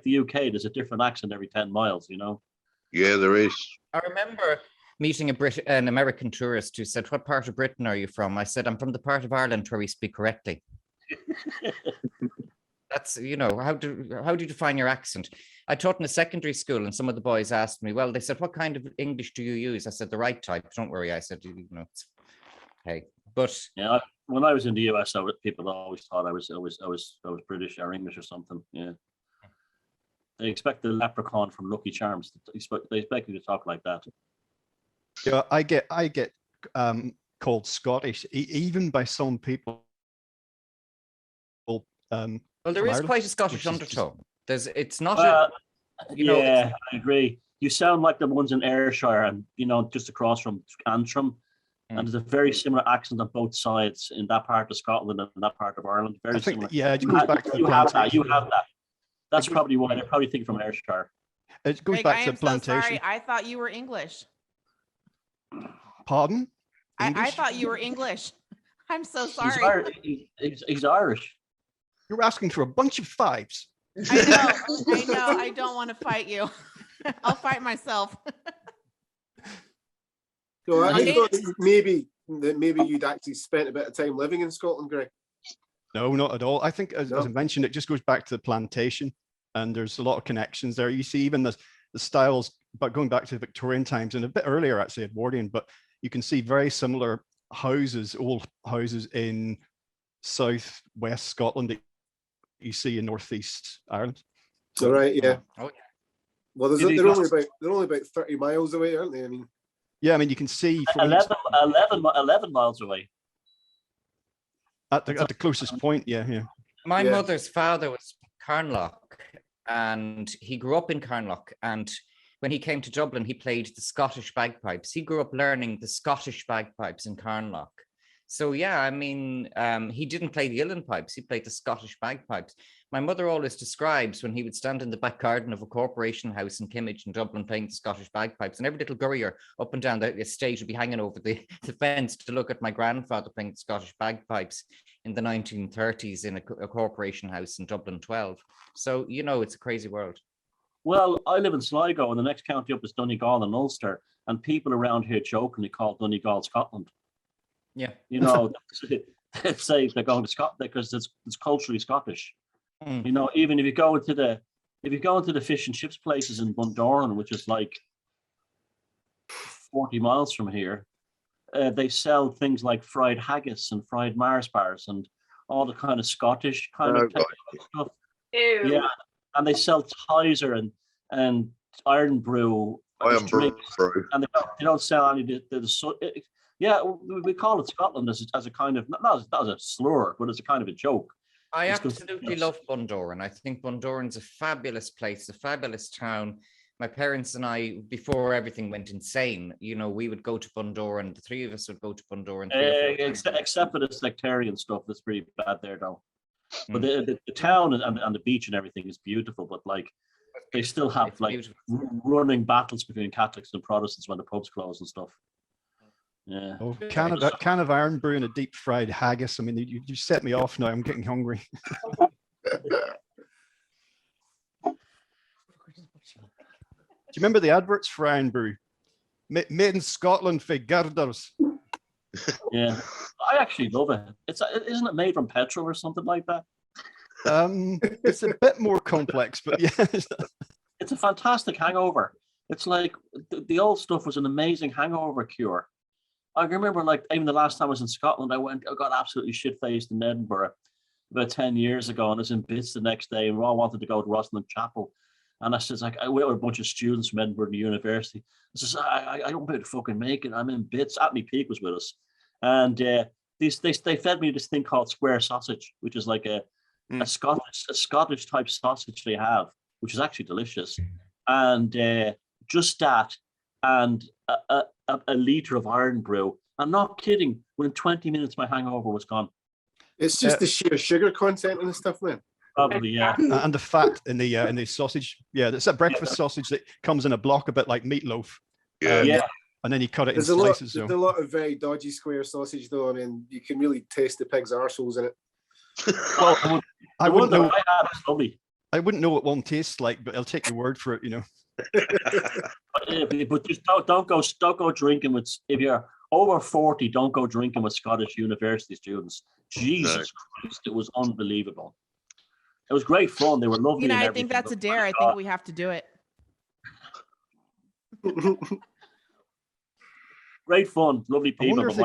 the UK. There's a different accent every 10 miles. You know. Yeah, there is. I remember meeting an American tourist who said, "What part of Britain are you from?" I said, "I'm from the part of Ireland where we speak correctly." That's, you know, how do you define your accent? I taught in a secondary school, and some of the boys asked me, well, they said, "What kind of English do you use?" I said, "The right type. Don't worry." I said, "You know, it's okay." But yeah, when I was in the US, people always thought I was British or English or something. Yeah, they expect the leprechaun from Lucky Charms. They expect you to talk like that. Yeah, I get called Scottish, even by some people. Well, there is quite a Scottish undertone. It's not. I agree. You sound like the ones in Ayrshire, and you know, just across from Antrim. And there's a very similar accent on both sides in that part of Scotland and in that part of Ireland. Very similar. Yeah, it goes back to the plantation. You have that. That's probably why they're probably thinking from Ayrshire. It goes back to the plantation. So sorry, I thought you were English. Pardon? I thought you were English. I'm so sorry. He's Irish. You're asking for a bunch of fives. I know. I don't want to fight you. I'll fight myself. So I thought that maybe you'd actually spent a bit of time living in Scotland, Greg. No, not at all. I think, as I mentioned, it just goes back to the plantation, and there's a lot of connections there. You see even the styles, but going back to Victorian times and a bit earlier, actually, Edwardian, but you can see very similar houses, old houses in southwest Scotland that you see in northeast Ireland. So right, yeah. Oh, yeah. Well, they're only about 30 miles away, aren't they? I mean. Yeah, I mean, you can see from 11 miles away. At the closest point, yeah. I My Yeah. mother's father was Carnlough, and he grew up in Carnlough. And when he came to Dublin, he played the Scottish bagpipes. He grew up learning the Scottish bagpipes in Carnlough. So yeah, I mean, he didn't play the uilleann pipes, he played the Scottish bagpipes. My mother always describes when he would stand in the back garden of a corporation house in Kimmage in Dublin playing the Scottish bagpipes, and every little gurrier up and down the estate would be hanging over the fence to look at my grandfather playing the Scottish bagpipes in the 1930s in a corporation house in Dublin 12. So, you know, it's a crazy world. Well, I live in Sligo, and the next county up is Donegal and Ulster, and people around here jokingly call Donegal Scotland. Yeah. You know, they say they're going to Scotland because it's culturally Scottish. Mm. You know, even if you go into the fish and chips places in Bundoran, which is like 40 miles from here, they sell things like fried haggis and fried Mars bars and all the kind of Scottish kind of stuff. Ew. Yeah, and they sell Tizer and Iron Brew. Iron Brew. And they don't sell any. Yeah, we call it Scotland as a kind of not as a slur, but as a kind of a joke. I absolutely love Bundoran. I think Bundoran's a fabulous place, a fabulous town. My parents and I, before everything went insane, you know, we would go to Bundoran. The three of us would go to Bundoran. Except for the sectarian stuff, that's pretty bad there, though. But the town and the beach and everything is beautiful. But like, they still have like running battles between Catholics and Protestants when the pubs close and stuff. Yeah. Oh, can of Iron Brew and a deep fried haggis. I mean, you set me off now. I'm getting hungry. Do you remember the adverts for Iron Brew? Made in Scotland for girders. Yeah, I actually love it. Isn't it made from petrol or something like that? It's a bit more complex, but yeah. It's a fantastic hangover. It's like the old stuff was an amazing hangover cure. I remember, like, even the last time I was in Scotland, I got absolutely shit-faced in Edinburgh about 10 years ago, and I was in bits the next day, and we all wanted to go to Rosslyn Chapel. And I said, like, we were a bunch of students from Edinburgh University. I says, I don't be able to fucking make it. I'm in bits. Atney Peake was with us. And they fed me this thing called square sausage, which is like a Scottish type sausage they have, which is actually delicious. And just that, and a litre of Iron Brew. I'm not kidding. Within 20 minutes, my hangover was gone. It's just the sheer sugar content and stuff, man. Probably, yeah. And the fat in the sausage. Yeah, it's a breakfast sausage that comes in a block a bit like meatloaf. Yeah. And then you cut it in There's slices. There's a lot of very dodgy square sausage, though. I mean, you can really taste the pig's arseholes in it. Well, I wouldn't know. I wouldn't know what one tastes like, but I'll take your word for it. You know. But just don't go drinking with, if you're over 40, don't go drinking with Scottish university students. Jesus Christ, it was unbelievable. It was great fun. They were lovely. You know, I think that's a dare. I think we have to do it. Great fun, lovely people. There's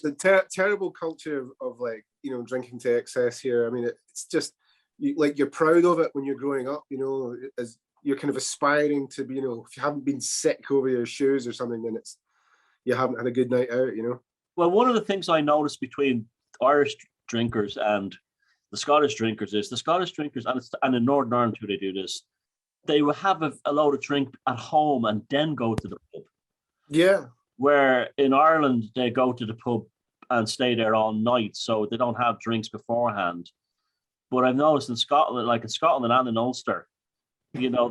the terrible culture of like, you know, drinking to excess here. I mean, it's just you're proud of it when you're growing up, you know, as you're kind of aspiring to be, you know, if you haven't been sick over your shoes or something, then you haven't had a good night out, you know. Well, one of the things I noticed between Irish drinkers and the Scottish drinkers is the Scottish drinkers, and in Northern Ireland too, they do this. They will have a load of drink at home and then go to the pub. Yeah. Where in Ireland, they go to the pub and stay there all night, so they don't have drinks beforehand. But I've noticed in Scotland, like in Scotland and in Ulster, you know,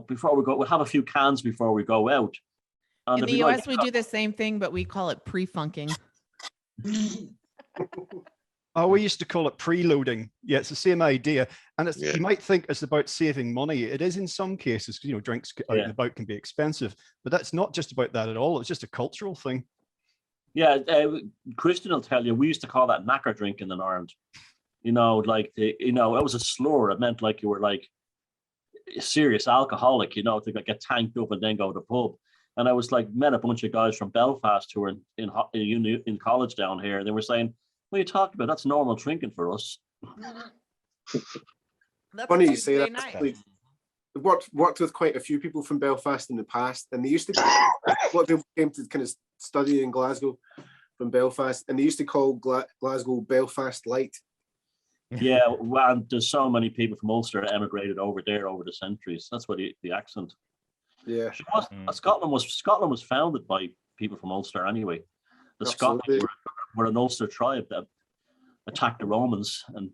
before we go, we'll have a few cans before we go out. And in the US, we do the same thing, but we call it pre-funking. Oh, we used to call it preloading. Yeah, it's the same idea. And you might think it's about saving money. It is in some cases, because, you know, drinks out and about can be expensive, but that's not just about that at all. It's just a cultural thing. Yeah, Christian will tell you, we used to call that knacker drinking in Ireland. You know, like, it was a slur. It meant like you were like a serious alcoholic, you know, to get tanked up and then go to the pub. And I was like, met a bunch of guys from Belfast who were in college down here. They were saying, what are you talking about? That's normal drinking for us. Funny you say that. I've worked with quite a few people from Belfast in the past, and they used to what they came to kind of study in Glasgow from Belfast, and they used to call Glasgow Belfast Light Yeah, well, and there's so many people from Ulster that emigrated over there over the centuries. That's why the accent. Yeah, Scotland was founded by people from Ulster anyway. The absolutely. Scots were an Ulster tribe that attacked the Romans and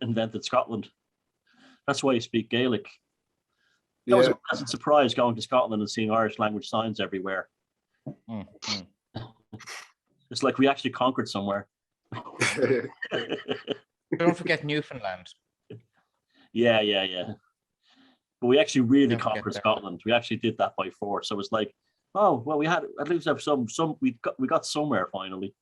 invented Scotland. That's why you speak Gaelic. That was a pleasant surprise going to Scotland and seeing Irish language signs everywhere. It's like we actually conquered somewhere. Don't forget Newfoundland. Yeah. But we actually really Don't forget conquered that. Scotland. We actually did that by force. So it's like, oh well, we had at least have some. We got somewhere finally.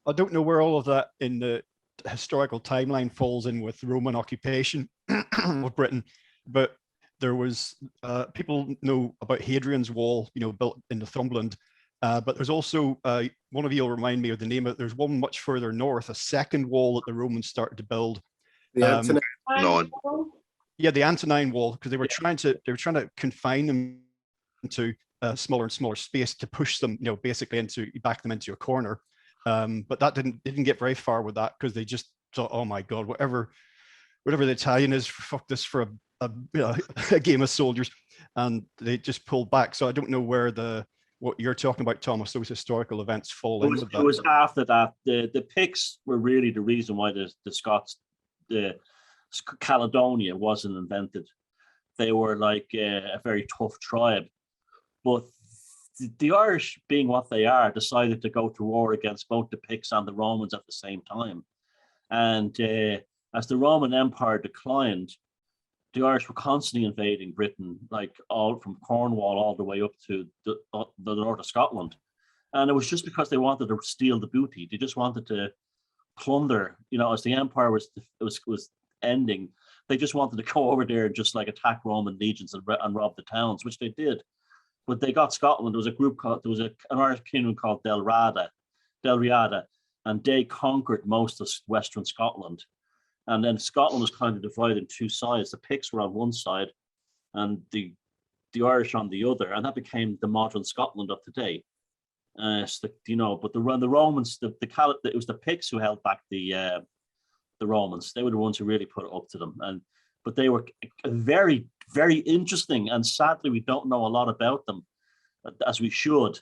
I don't know where all of that in the historical timeline falls in with Roman occupation of Britain, but there was people know about Hadrian's Wall, built in Northumberland. But there's also one of you will remind me of the name of it. There's one much further north, a second wall that the Romans started to build. The Antonine. Yeah, the Antonine Wall, because they were trying to confine them into smaller and smaller space to push them, basically back them into a corner. But that didn't get very far with that, because they just thought, oh my God, whatever the Italian is, fuck this for a game of soldiers, and they just pulled back. So I don't know where what you're talking about, Thomas, those historical events fall in with that. It was after that. The Picts were really the reason why the Scots, the Caledonia wasn't invented. They were like a very tough tribe, but the Irish, being what they are, decided to go to war against both the Picts and the Romans at the same time. And as the Roman Empire declined, the Irish were constantly invading Britain, like all from Cornwall all the way up to the north of Scotland. And it was just because they wanted to steal the booty. They just wanted to plunder, as the empire was ending. They just wanted to go over there and just like attack Roman legions and rob the towns, which they did. But they got Scotland. There was an Irish kingdom called Del Riada, and they conquered most of Western Scotland. And then Scotland was kind of divided in two sides. The Picts were on one side and the Irish on the other. And that became the modern Scotland of today. But the Romans, it was the Picts who held back the Romans. They were the ones who really put it up to them. But they were very, very interesting. And sadly, we don't know a lot about them as we should.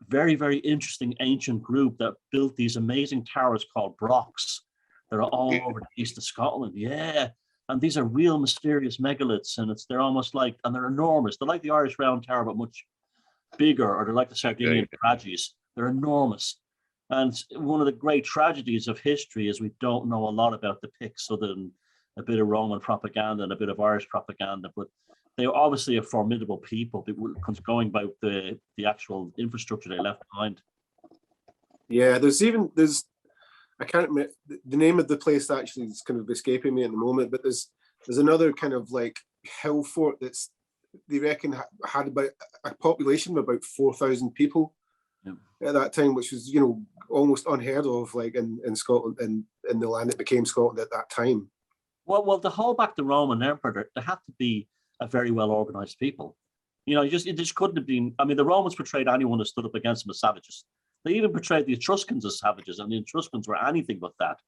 Very, very interesting ancient group that built these amazing towers called brocks. They're all over the east of Scotland. Yeah. And these are real mysterious megaliths. And they're almost like, and they're enormous. They're like the Irish Round Tower, but much bigger, or they're like the Sardinian tragedies. They're enormous. And one of the great tragedies of history is we don't know a lot about the Picts other than a bit of Roman propaganda and a bit of Irish propaganda. But they were obviously a formidable people, going by the actual infrastructure they left behind. Yeah, there's I can't remember the name of the place, actually is kind of escaping me at the moment, but there's another kind of like hill fort that's, they reckon had about a population of about 4,000 people at that time, which was almost unheard of, like in Scotland and in the land that became Scotland at that time. Well, to hold back the Roman Empire, there had to be a very well organized people. It just couldn't have been. I mean, the Romans portrayed anyone who stood up against them as savages. They even portrayed the Etruscans as savages, and the Etruscans were anything but that.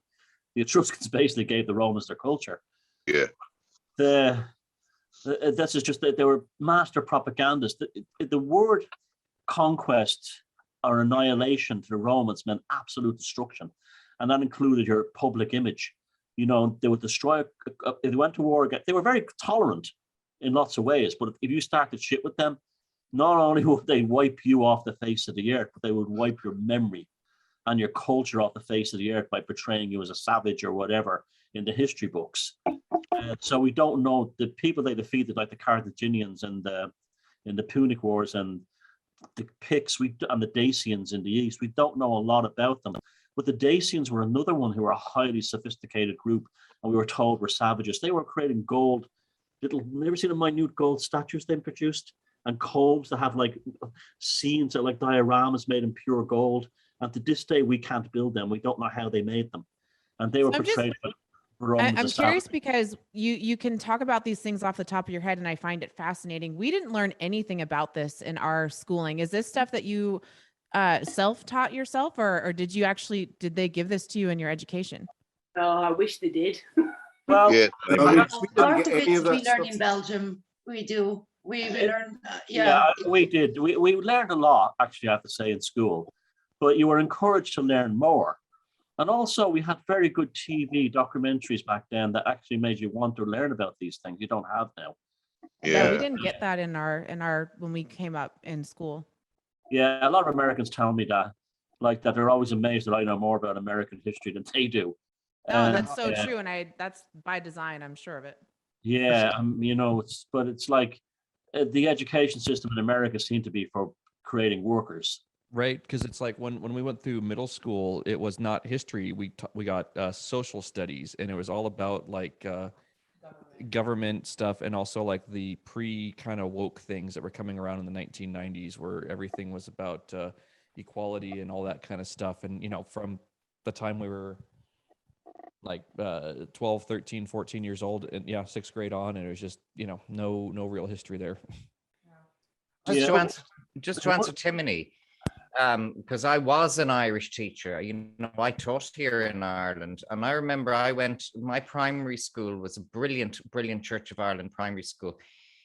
The Etruscans basically gave the Romans their culture. Yeah. This is just that they were master propagandists. The word conquest or annihilation to the Romans meant absolute destruction, and that included your public image. They would destroy. If they went to war again, they were very tolerant in lots of ways. But if you started shit with them, not only would they wipe you off the face of the earth, but they would wipe your memory and your culture off the face of the earth by portraying you as a savage or whatever in the history books. So we don't know the people they defeated, like the Carthaginians and in the Punic Wars and the Picts and the Dacians in the east. We don't know a lot about them. But the Dacians were another one who were a highly sophisticated group, and we were told were savages. They were creating never seen the minute gold statues they produced? And combs that have like scenes that like dioramas made in pure gold. And to this day, we can't build them. We don't know how they made them. And they were portrayed by Romans. I'm curious because you can talk about these things off the top of your head, and I find it fascinating. We didn't learn anything about this in our schooling. Is this stuff that you self-taught yourself, or did they give this to you in your education? Oh, I wish they did. Well, Yeah, No, we didn't Part get of any it of we that learn stuff. in Belgium. We do. We learn. yeah, we did. We learned a lot, actually, I have to say, in school, but you were encouraged to learn more. And also, we had very good TV documentaries back then that actually made you want to learn about these things you don't have now. Yeah, we yeah. didn't get that in our when we came up in school. Yeah, a lot of Americans tell me that, like that they're always amazed that I know more about American history than they do. Oh, that's so yeah, true, and that's by design. I'm sure of it. yeah, you know, it's like the education system in America seemed to be for creating workers. Right, because it's like when we went through middle school, it was not history. We got social studies, and it was all about like government stuff, and also like the pre kind of woke things that were coming around in the 1990s, where everything was about equality and all that kind of stuff. And you know, from the time we were like 12, 13, 14 years old, and yeah, sixth grade on, and it was just, you know, no real history there. Just to answer Timony, because I was an Irish teacher, you know, I taught here in Ireland, and I remember my primary school was a brilliant Church of Ireland primary school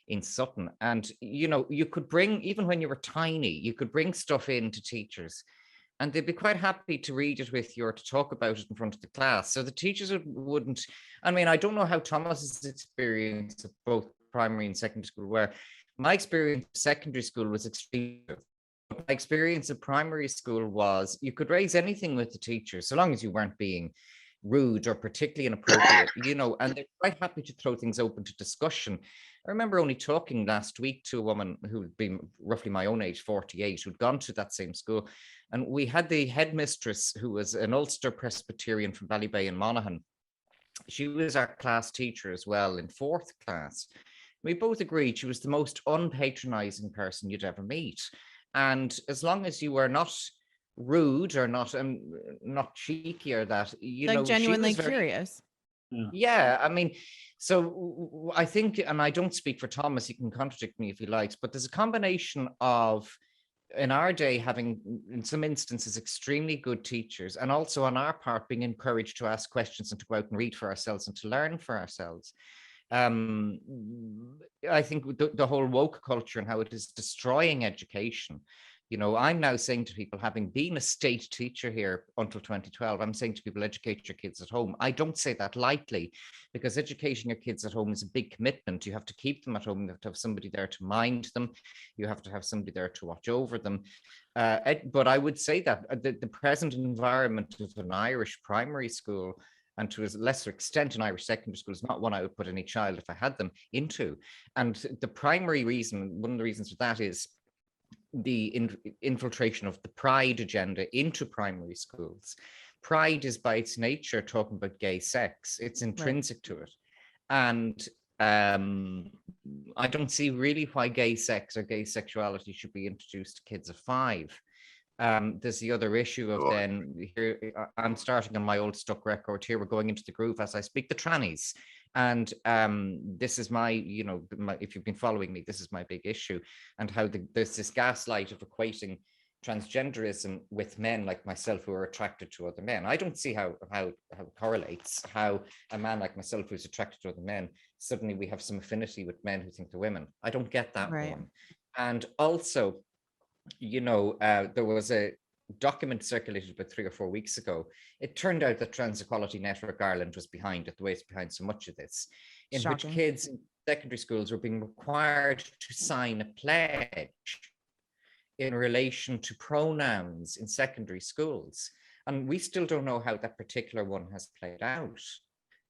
in Sutton. And, you know, you could bring, even when you were tiny, you could bring stuff in to teachers, and they'd be quite happy to read it with you or to talk about it in front of the class. So the teachers wouldn't, I mean, I don't know how Thomas's experience of both primary and secondary school were. My experience of secondary school was extreme. My experience of primary school was you could raise anything with the teacher, so long as you weren't being rude or particularly inappropriate, you know, and they're quite happy to throw things open to discussion. I remember only talking last week to a woman who'd been roughly my own age, 48, who'd gone to that same school. And we had the headmistress, who was an Ulster Presbyterian from Ballybay in Monaghan. She was our class teacher as well in fourth class. We both agreed she was the most unpatronizing person you'd ever meet. And as long as you were not rude or not cheeky or that, you like know, genuinely she was very curious. Yeah, I mean, so I think, and I don't speak for Thomas, he can contradict me if he likes, but there's a combination of, in our day, having in some instances extremely good teachers, and also on our part being encouraged to ask questions and to go out and read for ourselves and to learn for ourselves. I think the whole woke culture and how it is destroying education. You know, I'm now saying to people, having been a state teacher here until 2012, I'm saying to people, educate your kids at home. I don't say that lightly, because educating your kids at home is a big commitment. You have to keep them at home. You have to have somebody there to mind them. You have to have somebody there to watch over them. But I would say that the present environment of an Irish primary school, and to a lesser extent an Irish secondary school, is not one I would put any child, if I had them, into. And the primary reason, one of the reasons for that, is the infiltration of the pride agenda into primary schools. Pride is by its nature talking about gay sex. It's intrinsic to it. And I don't see really why gay sex or gay sexuality should be introduced to kids of 5. There's the other issue of then, here I'm starting on my old stuck record here, we're going into the groove as I speak, the trannies. And this is my, you know, if you've been following me, this is my big issue, and how there's this gaslight of equating transgenderism with men like myself who are attracted to other men. I don't see how it correlates, how a man like myself who's attracted to other men, suddenly we have some affinity with men who think they're women. I don't get that one. And also, you know, there was a document circulated about 3 or 4 weeks ago. It turned out that Trans Equality Network Ireland was behind it, the way it's behind so much of this, in which kids in secondary schools were being required to sign a pledge in relation to pronouns in secondary schools. And we still don't know how that particular one has played out.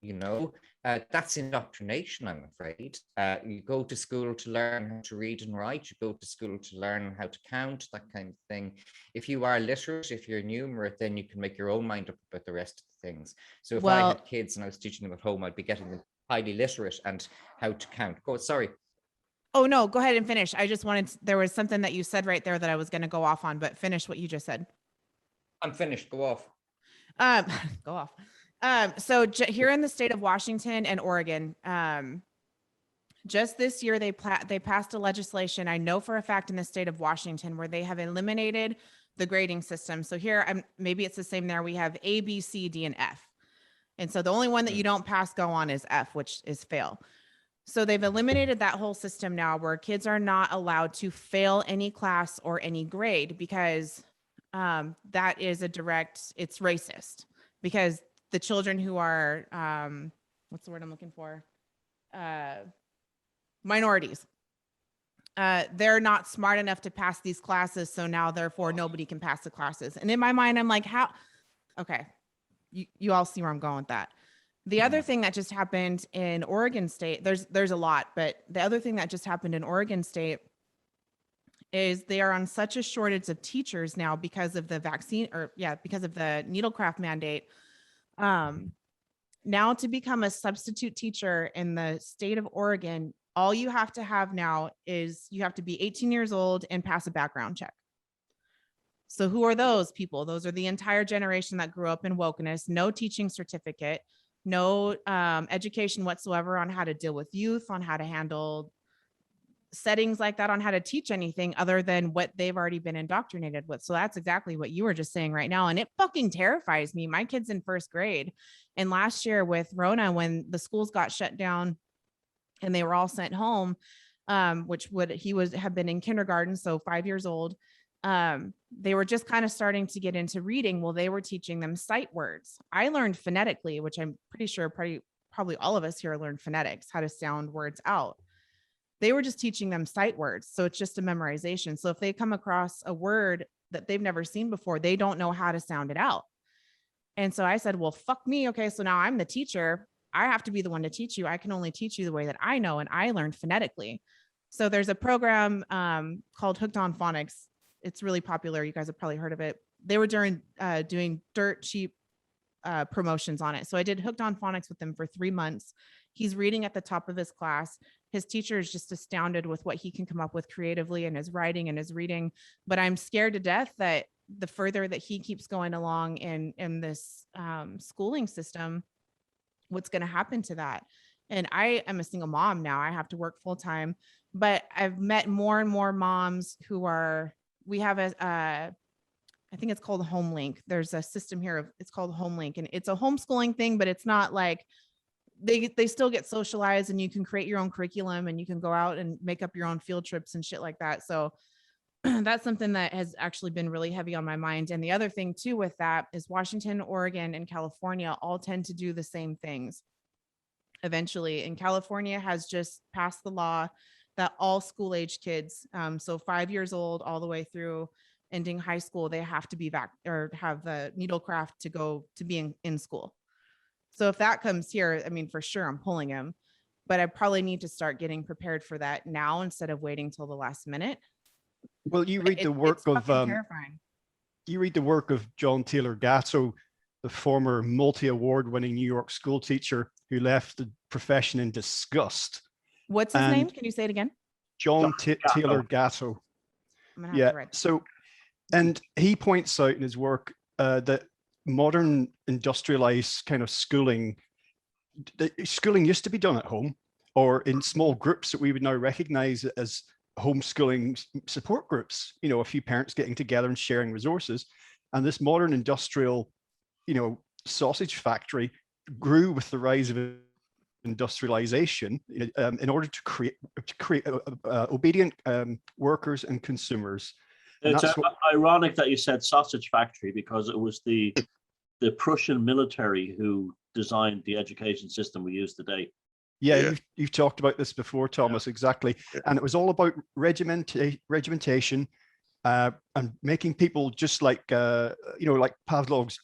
You know, that's indoctrination, I'm afraid. You go to school to learn how to read and write. You go to school to learn how to count, that kind of thing. If you are literate, if you're numerate, then you can make your own mind up about the rest of the things. So if I had kids and I was teaching them at home, I'd be getting them highly literate and how to count. Sorry. Oh, no, go ahead and finish. I just wanted there was something that you said right there that I was going to go off on, but finish what you just said. I'm finished. Go off. Go off. So here in the state of Washington and Oregon, just this year, they passed a legislation, I know for a fact, in the state of Washington, where they have eliminated the grading system. So here, maybe it's the same there. We have A, B, C, D, and F. And so the only one that you don't pass go on is F, which is fail. So they've eliminated that whole system now where kids are not allowed to fail any class or any grade because that is it's racist, because the children who are, what's the word I'm looking for? Minorities. They're not smart enough to pass these classes. So now therefore nobody can pass the classes. And in my mind, I'm like, how? Okay. You all see where I'm going with that. The other thing that just happened in Oregon State, there's a lot, but the other thing that just happened in Oregon State is they are on such a shortage of teachers now because of the vaccine, because of the needlecraft mandate. Now to become a substitute teacher in the state of Oregon, all you have to have now is you have to be 18 years old and pass a background check. So who are those people? Those are the entire generation that grew up in wokeness, no teaching certificate, no education whatsoever on how to deal with youth, on how to handle settings like that, on how to teach anything other than what they've already been indoctrinated with. So that's exactly what you were just saying right now. And it fucking terrifies me. My kid's in first grade. And last year with Rona, when the schools got shut down and they were all sent home, he would have been in kindergarten, so 5 years old. They were just kind of starting to get into reading. Well, they were teaching them sight words. I learned phonetically, which I'm pretty sure probably all of us here learned phonetics, how to sound words out. They were just teaching them sight words. So it's just a memorization. So if they come across a word that they've never seen before, they don't know how to sound it out. And so I said, well, fuck me. Okay. So now I'm the teacher. I have to be the one to teach you. I can only teach you the way that I know. And I learned phonetically. So there's a program called Hooked on Phonics. It's really popular. You guys have probably heard of it. They were doing dirt cheap promotions on it. So I did Hooked on Phonics with him for 3 months. He's reading at the top of his class. His teacher is just astounded with what he can come up with creatively in his writing and his reading. But I'm scared to death that the further that he keeps going along in this schooling system, what's going to happen to that? And I am a single mom now. I have to work full time, but I've met more and more moms who are, we have I think it's called HomeLink. There's a system here it's called HomeLink, and it's a homeschooling thing, but it's not like they still get socialized, and you can create your own curriculum and you can go out and make up your own field trips and shit like that. So that's something that has actually been really heavy on my mind. And the other thing too with that is Washington, Oregon, and California all tend to do the same things eventually. And California has just passed the law that all school age kids, so 5 years old all the way through ending high school, they have to be back or have the needlecraft to go to be in school. So if that comes here, I mean, for sure, I'm pulling him, but I probably need to start getting prepared for that now instead of waiting till the last minute. Well, you read the work of terrifying. You read the work of John Taylor Gatto, the former multi-award-winning New York school teacher who left the profession in disgust. What's his name? Can you say it again? John Taylor Gatto. Yeah. So, and he points out in his work that modern industrialized kind of schooling used to be done at home or in small groups that we would now recognize as homeschooling support groups, you know, a few parents getting together and sharing resources. And this modern industrial, you know, sausage factory grew with the rise of industrialization in order to create obedient workers and consumers. And it's ironic that you said sausage factory, because it was the Prussian military who designed the education system we use today. Yeah. You've talked about this before, Thomas, exactly. And it was all about regimentation and making people just like, you know, like Pavlov's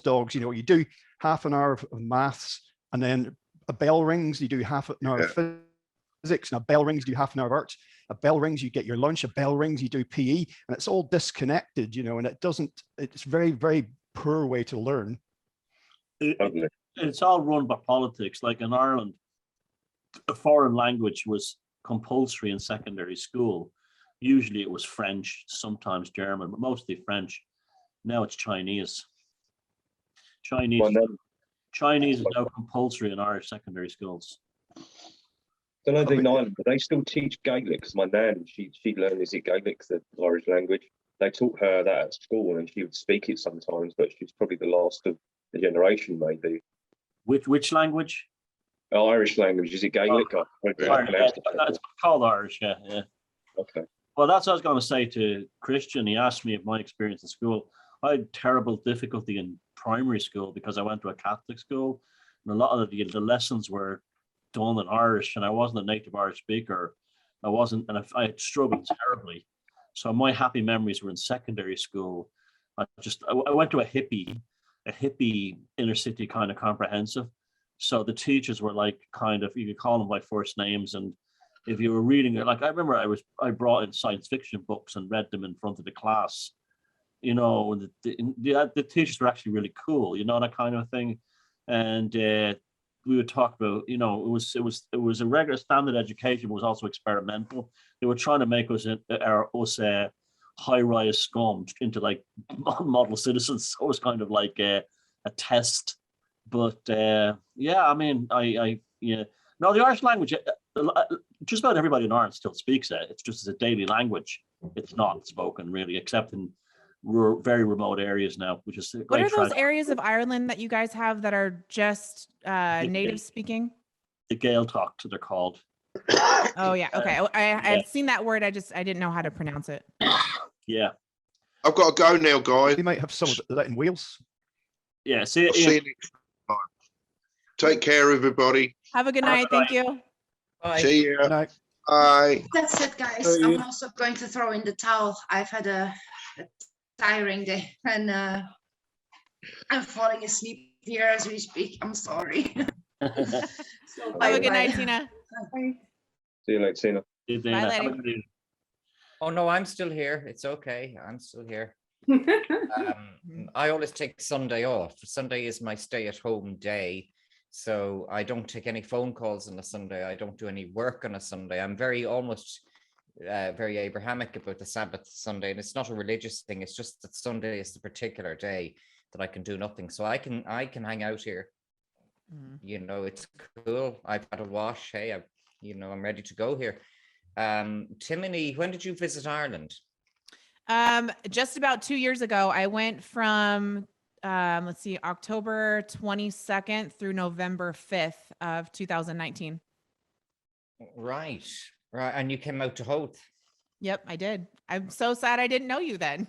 dogs. You know, you do half an hour of maths, and then a bell rings, you do half an hour of physics, and a bell rings, you do half an hour of arts. A bell rings, you get your lunch. A bell rings, you do PE, and it's all disconnected, you know, and it's very, very poor way to learn. It's all run by politics. Like in Ireland, a foreign language was compulsory in secondary school. Usually it was French, sometimes German, but mostly French. Now it's Chinese. Chinese is now compulsory in Irish secondary schools. Don't know in Ireland, but they still teach Gaelic, because my nan, she learned this Gaelic, the Irish language. they taught her that at school, and she would speak it sometimes, but she's probably the last of the generation, maybe. Which language? Irish language, is it Gaelic? Oh, I don't Irish, pronounce yeah, it. it's called Irish, yeah, yeah. Okay. Well, that's what I was going to say to Christian. He asked me of my experience in school. I had terrible difficulty in primary school because I went to a Catholic school, and a lot of the lessons were done in Irish, and I wasn't a native Irish speaker. I wasn't, and I had struggled terribly. So my happy memories were in secondary school. I went to a hippie inner city kind of comprehensive. So the teachers were like kind of, you could call them by first names, and if you were reading it, like I remember I brought in science fiction books and read them in front of the class. You know, the teachers were actually really cool, you know, that kind of thing. And we would talk about, you know, it was a regular standard education, but was also experimental. They were trying to make us high-rise scum into like model citizens. So it was kind of like a test. But yeah, I mean, yeah. No, the Irish language, just about everybody in Ireland still speaks it. It's just as a daily language. It's not spoken really, except in very remote areas now, which is What are those areas of Ireland that you guys have that are just native speaking? The Gaeltacht, they're called. Oh yeah, okay. I've seen that word. I didn't know how to pronounce it. Yeah. I've got to go now, guys. We might have some of that in Wales. Yeah. See I'll see you next time. Take care, everybody. Have a good night. Thank you. Bye. See you. Night. Bye. That's it, guys. I'm also going to throw in the towel. I've had a tiring day, and I'm falling asleep here as we speak. I'm sorry. So, Have a good bye-bye. night, Tina. Bye. See you later, Tina. Bye, lady. Oh no, I'm still here. It's okay. I'm still here. I always take Sunday off. Sunday is my stay-at-home day, so I don't take any phone calls on a Sunday. I don't do any work on a Sunday. I'm very Abrahamic about the Sabbath Sunday, and it's not a religious thing. It's just that Sunday is the particular day that I can do nothing, so I can hang out here. You know, it's cool. I've had a wash. Hey, I'm ready to go here. Timony, when did you visit Ireland? Just about 2 years ago. I went from let's see, October 22nd through November 5th of 2019. Right. And you came out to Hoth. Yep, I did. I'm so sad I didn't know you then.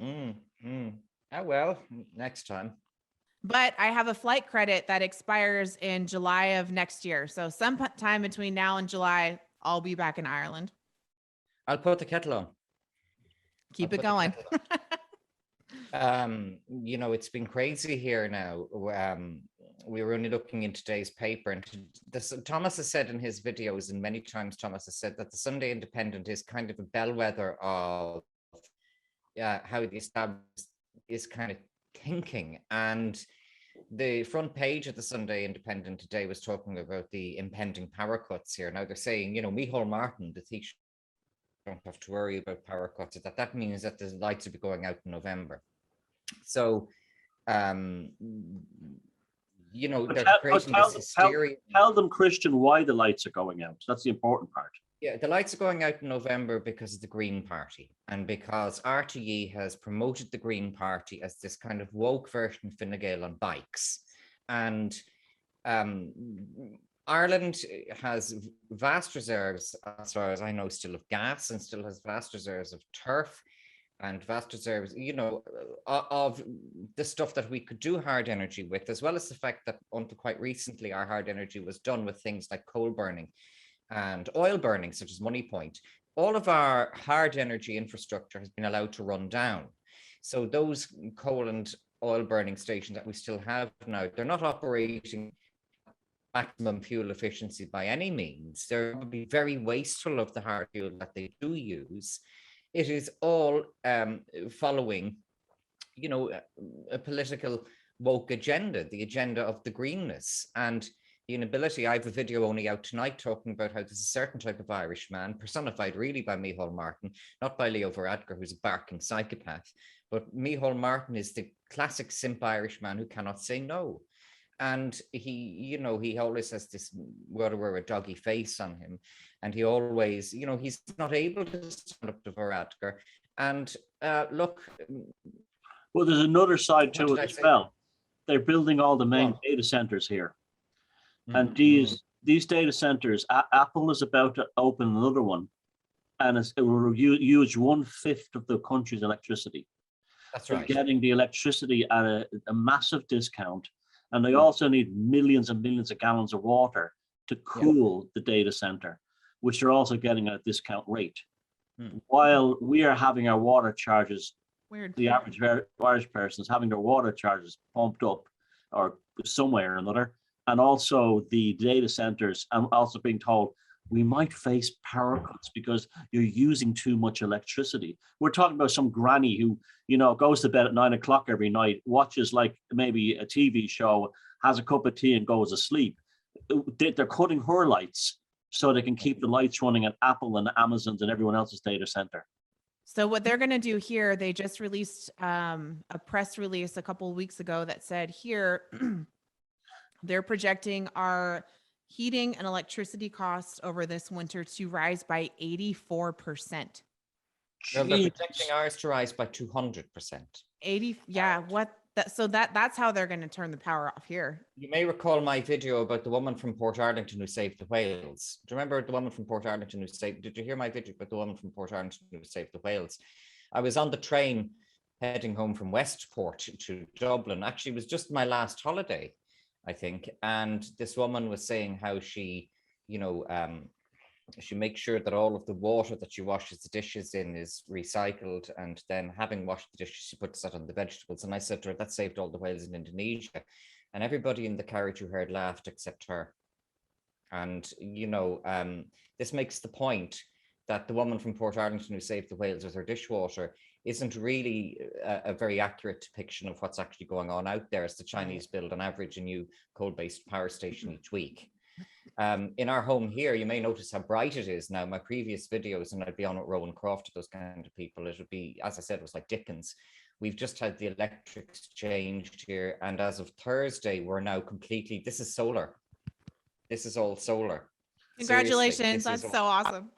Oh well, next time. But I have a flight credit that expires in July of next year. So sometime between now and July, I'll be back in Ireland. I'll put the kettle on. Keep it going. You know, it's been crazy here now. We were only looking in today's paper, and Thomas has said in his videos, and many times Thomas has said that the Sunday Independent is kind of a bellwether of how the establishment is kind of thinking. And the front page of the Sunday Independent today was talking about the impending power cuts here. Now they're saying, you know, Micheál Martin, the Taoiseach, don't have to worry about power cuts. That means that the lights will be going out in November. So, you know, they're creating this hysteria. Tell them, Christian, why the lights are going out. That's the important part. Yeah, the lights are going out in November because of the Green Party, and because RTE has promoted the Green Party as this kind of woke version of Fine Gael on bikes. And Ireland has vast reserves, as far as I know, still of gas, and still has vast reserves of turf, and vast reserves, you know, of the stuff that we could do hard energy with, as well as the fact that until quite recently, our hard energy was done with things like coal burning and oil burning, such as Money Point. All of our hard energy infrastructure has been allowed to run down. So those coal and oil burning stations that we still have now, they're not operating maximum fuel efficiency by any means. They're probably very wasteful of the hard fuel that they do use. It is all following, you know, a political woke agenda, the agenda of the greenness. And the inability, I have a video only out tonight talking about how there's a certain type of Irishman, personified really by Micheál Martin, not by Leo Varadkar, who's a barking psychopath, but Micheál Martin is the classic simp Irishman who cannot say no. And he, you know, he always has this, wear a doggy face on him. And he always, you know, he's not able to stand up to Varadkar. And look, Well, there's another side What to did it I as say? well. They're building all the main on. data centers here. Mhm, And these data centers, Apple is about to open another one, and it will use 1/5 of the country's electricity. That's They're right. getting the electricity at a massive discount, and Hmm. they also need millions and millions of gallons of water to cool the data center, which they're also getting at a discount rate. Hmm. While we are having our water charges, Weird. the average Irish person is having their water charges pumped up or some way or another. And also the data centers, I'm also being told we might face power cuts because you're using too much electricity. We're talking about some granny who, you know, goes to bed at 9 o'clock every night, watches like maybe a TV show, has a cup of tea and goes to sleep. They're cutting her lights so they can keep the lights running at Apple and Amazon's and everyone else's data center. So what they're going to do here, they just released a press release a couple of weeks ago that said here, they're projecting our heating and electricity costs over this winter to rise by 84%. Well, they're projecting ours to rise by 200%. 80, yeah, what that, so that's how they're going to turn the power off here. You may recall my video about the woman from Port Arlington who saved the whales. Do you remember the woman from Port Arlington who saved? Did you hear my video about the woman from Port Arlington who saved the whales? I was on the train heading home from Westport to Dublin. Actually, it was just my last holiday, I think. And this woman was saying how she, you know, she makes sure that all of the water that she washes the dishes in is recycled, and then having washed the dishes, she puts that on the vegetables. And I said to her, that saved all the whales in Indonesia. And everybody in the carriage who heard laughed except her. And, you know, this makes the point that the woman from Port Arlington who saved the whales with her dishwater isn't really a very accurate depiction of what's actually going on out there, as the Chinese build on average a new coal-based power station each week. In our home here, you may notice how bright it is now. My previous videos, and I'd be on with Rowan Croft, those kind of people, it would be, as I said, it was like Dickens. We've just had the electrics changed here, and as of Thursday, we're now completely, this is solar. This is all solar. Congratulations, that's so awesome.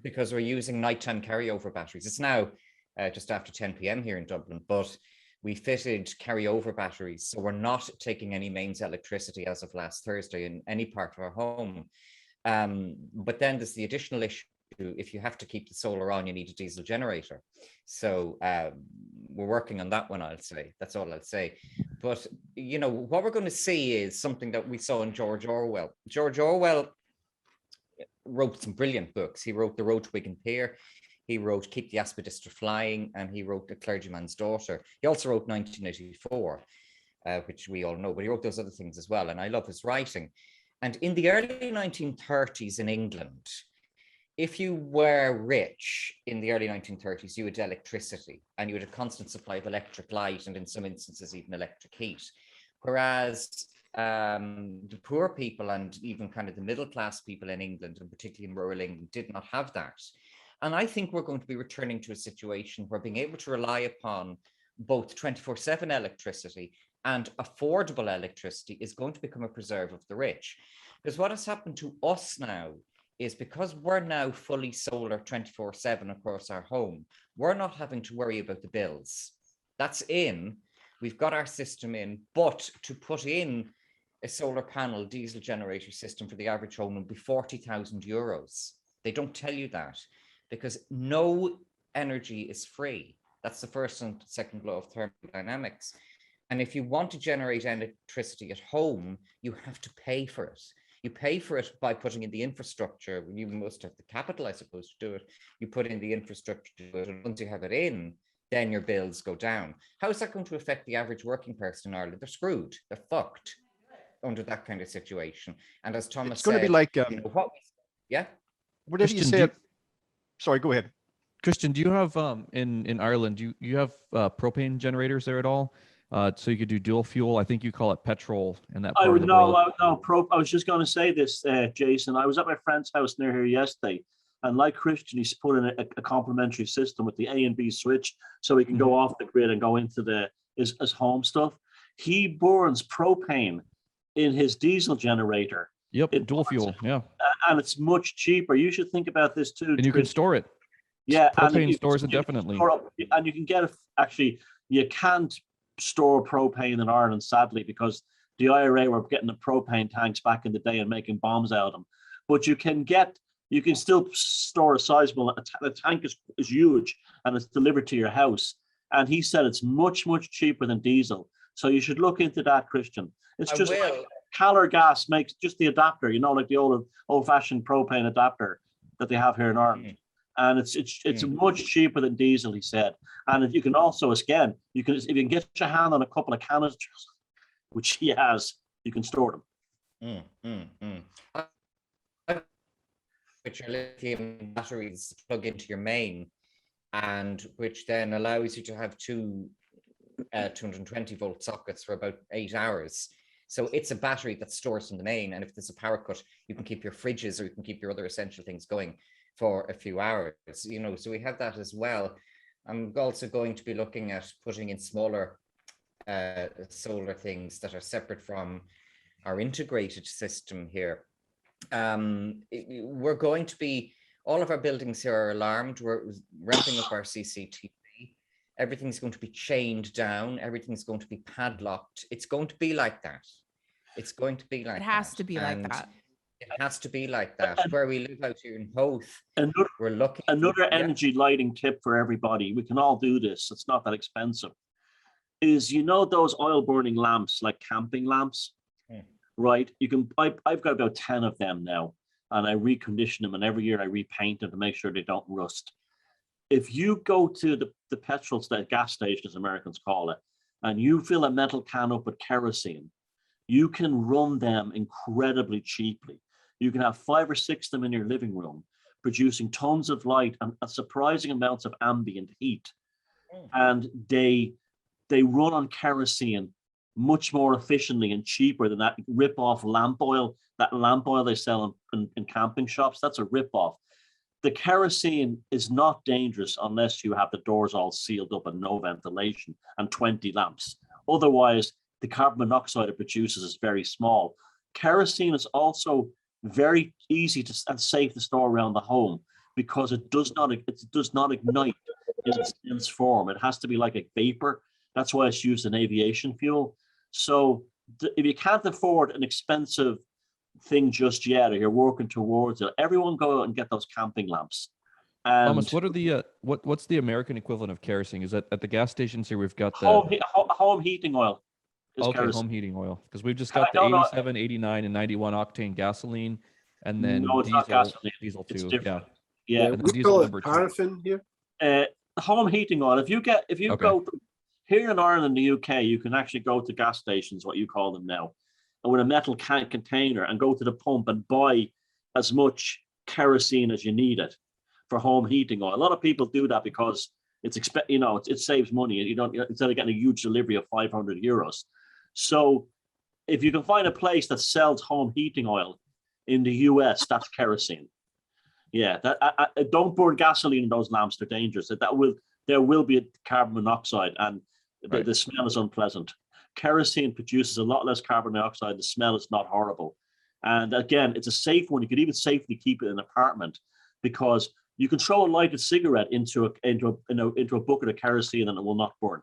Because we're using nighttime carryover batteries. It's now just after 10 p.m. here in Dublin, but we fitted carryover batteries, so we're not taking any mains electricity as of last Thursday in any part of our home. But then there's the additional issue. If you have to keep the solar on, you need a diesel generator. So we're working on that one, I'll say. That's all I'll say. But, you know, what we're going to see is something that we saw in George Orwell. George Orwell wrote some brilliant books. He wrote The Road to Wigan Pier. He wrote Keep the Aspidistra Flying, and he wrote The Clergyman's Daughter. He also wrote 1984, which we all know, but he wrote those other things as well, and I love his writing. And in the early 1930s in England, if you were rich in the early 1930s, you had electricity, and you had a constant supply of electric light, and in some instances, even electric heat. Whereas the poor people and even kind of the middle-class people in England, and particularly in rural England, did not have that. And I think we're going to be returning to a situation where being able to rely upon both 24/7 electricity and affordable electricity is going to become a preserve of the rich. Because what has happened to us now is, because we're now fully solar 24/7 across our home, we're not having to worry about the bills. That's in, we've got our system in, but to put in a solar panel diesel generator system for the average home will be 40,000 euros. They don't tell you that, because no energy is free. That's the first and second law of thermodynamics. And if you want to generate electricity at home, you have to pay for it. You pay for it by putting in the infrastructure. You must have the capital, I suppose, to do it. You put in the infrastructure to do it, and once you have it in, then your bills go down. How is that going to affect the average working person in Ireland? They're screwed. They're fucked under that kind of situation. And as Thomas it's going said, to be like, you know, whatever Christian, you say. Sorry, go ahead. Christian, do you have in Ireland? Do you have propane generators there at all? So you could do dual fuel. I think you call it petrol in that part of the world. I was just going to say this, Jason. I was at my friend's house near here yesterday, and like Christian, he's put in a complementary system with the A and B switch, so he can go off the grid and go into his home stuff. He burns propane in his diesel generator. Yep, dual fuel. Yeah, and it's much cheaper. You should think about this too. And you can store it. Yeah, propane stores indefinitely. And you can get it, actually, you can't store propane in Ireland, sadly, because the IRA were getting the propane tanks back in the day and making bombs out of them. But you can still store a sizable, the tank is huge and it's delivered to your house. And he said it's much, much cheaper than diesel. So you should look into that, Christian. It's just like Calor Gas makes just the adapter, like the old-fashioned propane adapter that they have here in Ireland. And it's much cheaper than diesel, he said. And you can also, again, if you can get your hand on a couple of canisters, which he has, you can store them. Which are lithium batteries plug into your main, and which then allows you to have two 220 volt sockets for about 8 hours. So it's a battery that stores in the main, and if there's a power cut, you can keep your fridges or you can keep your other essential things going for a few hours. So we have that as well. I'm also going to be looking at putting in smaller solar things that are separate from our integrated system here. We're going to be, all of our buildings here are alarmed. We're ramping up our CCTV. Everything's going to be chained down. Everything's going to be padlocked. It's going to be like that. It's going to be like that. It has to be like that. It has to be like that. Where we live out here in Howth, we're looking. Another energy lighting tip for everybody, we can all do this, it's not that expensive, is those oil burning lamps, like camping lamps, right? I've got about 10 of them now, and I recondition them, and every year I repaint them to make sure they don't rust. If you go to the petrol gas station, as Americans call it, and you fill a metal can up with kerosene, you can run them incredibly cheaply. You can have 5 or 6 of them in your living room, producing tons of light and surprising amounts of ambient heat. And they run on kerosene much more efficiently and cheaper than that rip-off lamp oil. That lamp oil they sell in camping shops, that's a rip-off. The kerosene is not dangerous unless you have the doors all sealed up and no ventilation and 20 lamps. Otherwise, the carbon monoxide it produces is very small. Kerosene is also very easy and safe to store around the home because it does not ignite in its form. It has to be like a vapor. That's why it's used in aviation fuel. So if you can't afford an expensive thing just yet, or you're working towards it, everyone go out and get those camping lamps. And Thomas, what are the what's the American equivalent of kerosene? Is that at the gas stations here? We've got the home heating oil. Okay, kerosene. Home heating oil, because we've just got the 87, 89, and 91 octane gasoline, and then diesel too. Different. Yeah, we call it paraffin here. Home heating oil. If you go here in Ireland and the UK, you can actually go to gas stations, what you call them now, and with a metal container, and go to the pump and buy as much kerosene as you need it for home heating oil. A lot of people do that because it saves money. You don't, instead of getting a huge delivery of 500 euros. So if you can find a place that sells home heating oil in the US, that's kerosene. Yeah, don't burn gasoline in those lamps. They're dangerous. There will be a carbon monoxide, and the smell is unpleasant. Kerosene produces a lot less carbon dioxide. The smell is not horrible. And again, it's a safe one. You could even safely keep it in an apartment because you can throw a lighted cigarette into a bucket of kerosene and it will not burn.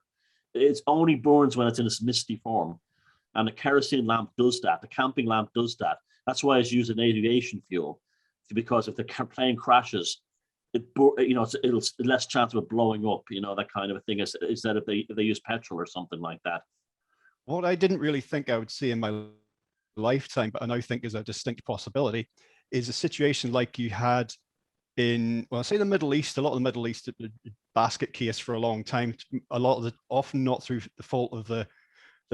It only burns when it's in its misty form. And the kerosene lamp does that. The camping lamp does that. That's why it's used in aviation fuel, because if the plane crashes, it's less chance of it blowing up, that kind of a thing, instead if they use petrol or something like that. What I didn't really think I would see in my lifetime, but I now think is a distinct possibility, is a situation like you had in, well, say the Middle East. A lot of the Middle East, basket case for a long time. A lot of it, often not through the fault of the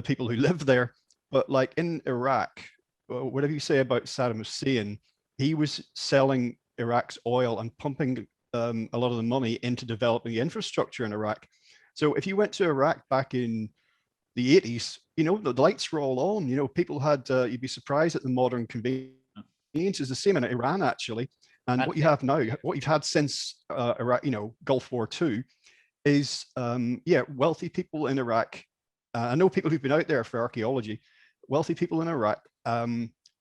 people who live there, but like in Iraq, whatever you say about Saddam Hussein, he was selling Iraq's oil and pumping a lot of the money into developing the infrastructure in Iraq. So if you went to Iraq back in the 80s, the lights were all on. People had, you'd be surprised at the modern conveniences. The same in Iran, actually. And what you have now, what you've had since Iraq, Gulf War II, is wealthy people in Iraq. I know people who've been out there for archaeology. Wealthy people in Iraq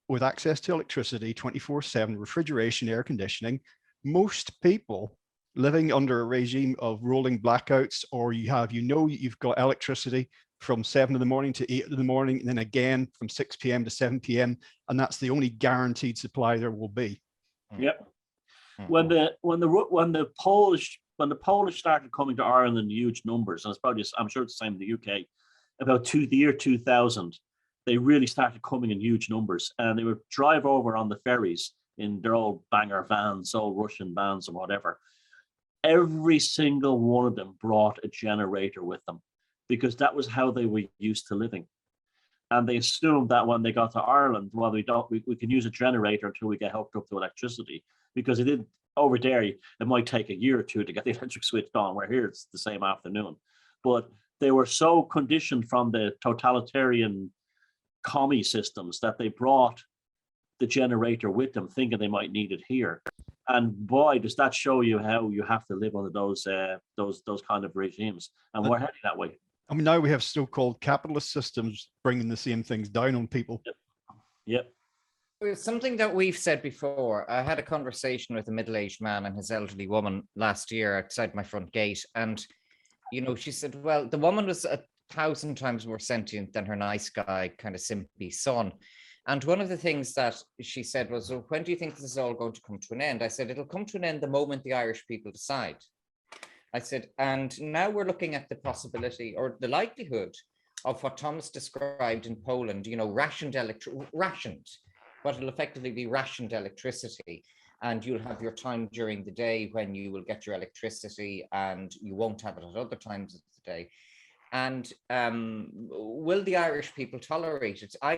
with access to electricity, 24/7, refrigeration, air conditioning. Most people living under a regime of rolling blackouts, or you've got electricity from 7 in the morning to 8 in the morning, and then again from 6 p.m. to 7 p.m. And that's the only guaranteed supply there will be. Yep. When the Polish started coming to Ireland in huge numbers, and it's probably I'm sure it's the same in the UK, about the year 2000, they really started coming in huge numbers, and they would drive over on the ferries in their old banger vans, old Russian vans or whatever. Every single one of them brought a generator with them, because that was how they were used to living. And they assumed that when they got to Ireland, well, we can use a generator until we get hooked up to electricity, because it did over there. It might take a year or two to get the electric switched on, where here it's the same afternoon. But they were so conditioned from the totalitarian commie systems that they brought the generator with them, thinking they might need it here. And boy, does that show you how you have to live under those kind of regimes. And we're heading that way. I mean, now we have so-called capitalist systems bringing the same things down on people. Yep. Something that we've said before. I had a conversation with a middle-aged man and his elderly woman last year outside my front gate. And, she said, well, the woman was 1,000 times more sentient than her nice guy, kind of simpy son. And one of the things that she said was, well, when do you think this is all going to come to an end? I said, it'll come to an end the moment the Irish people decide. I said, and now we're looking at the possibility or the likelihood of what Thomas described in Poland, rationed, what will effectively be rationed electricity. And you'll have your time during the day when you will get your electricity, and you won't have it at other times of the day. And will the Irish people tolerate it? I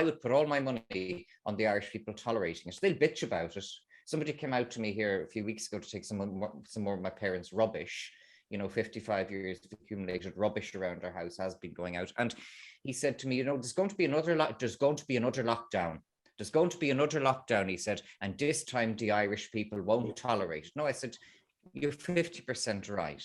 would put all my money on the Irish people tolerating it. They'll bitch about it. Somebody came out to me here a few weeks ago to take some more of my parents' rubbish. 55 years of accumulated rubbish around our house has been going out. And he said to me, there's going to be another lockdown. There's going to be another lockdown, he said, and this time the Irish people won't tolerate it. No, I said, you're 50% right.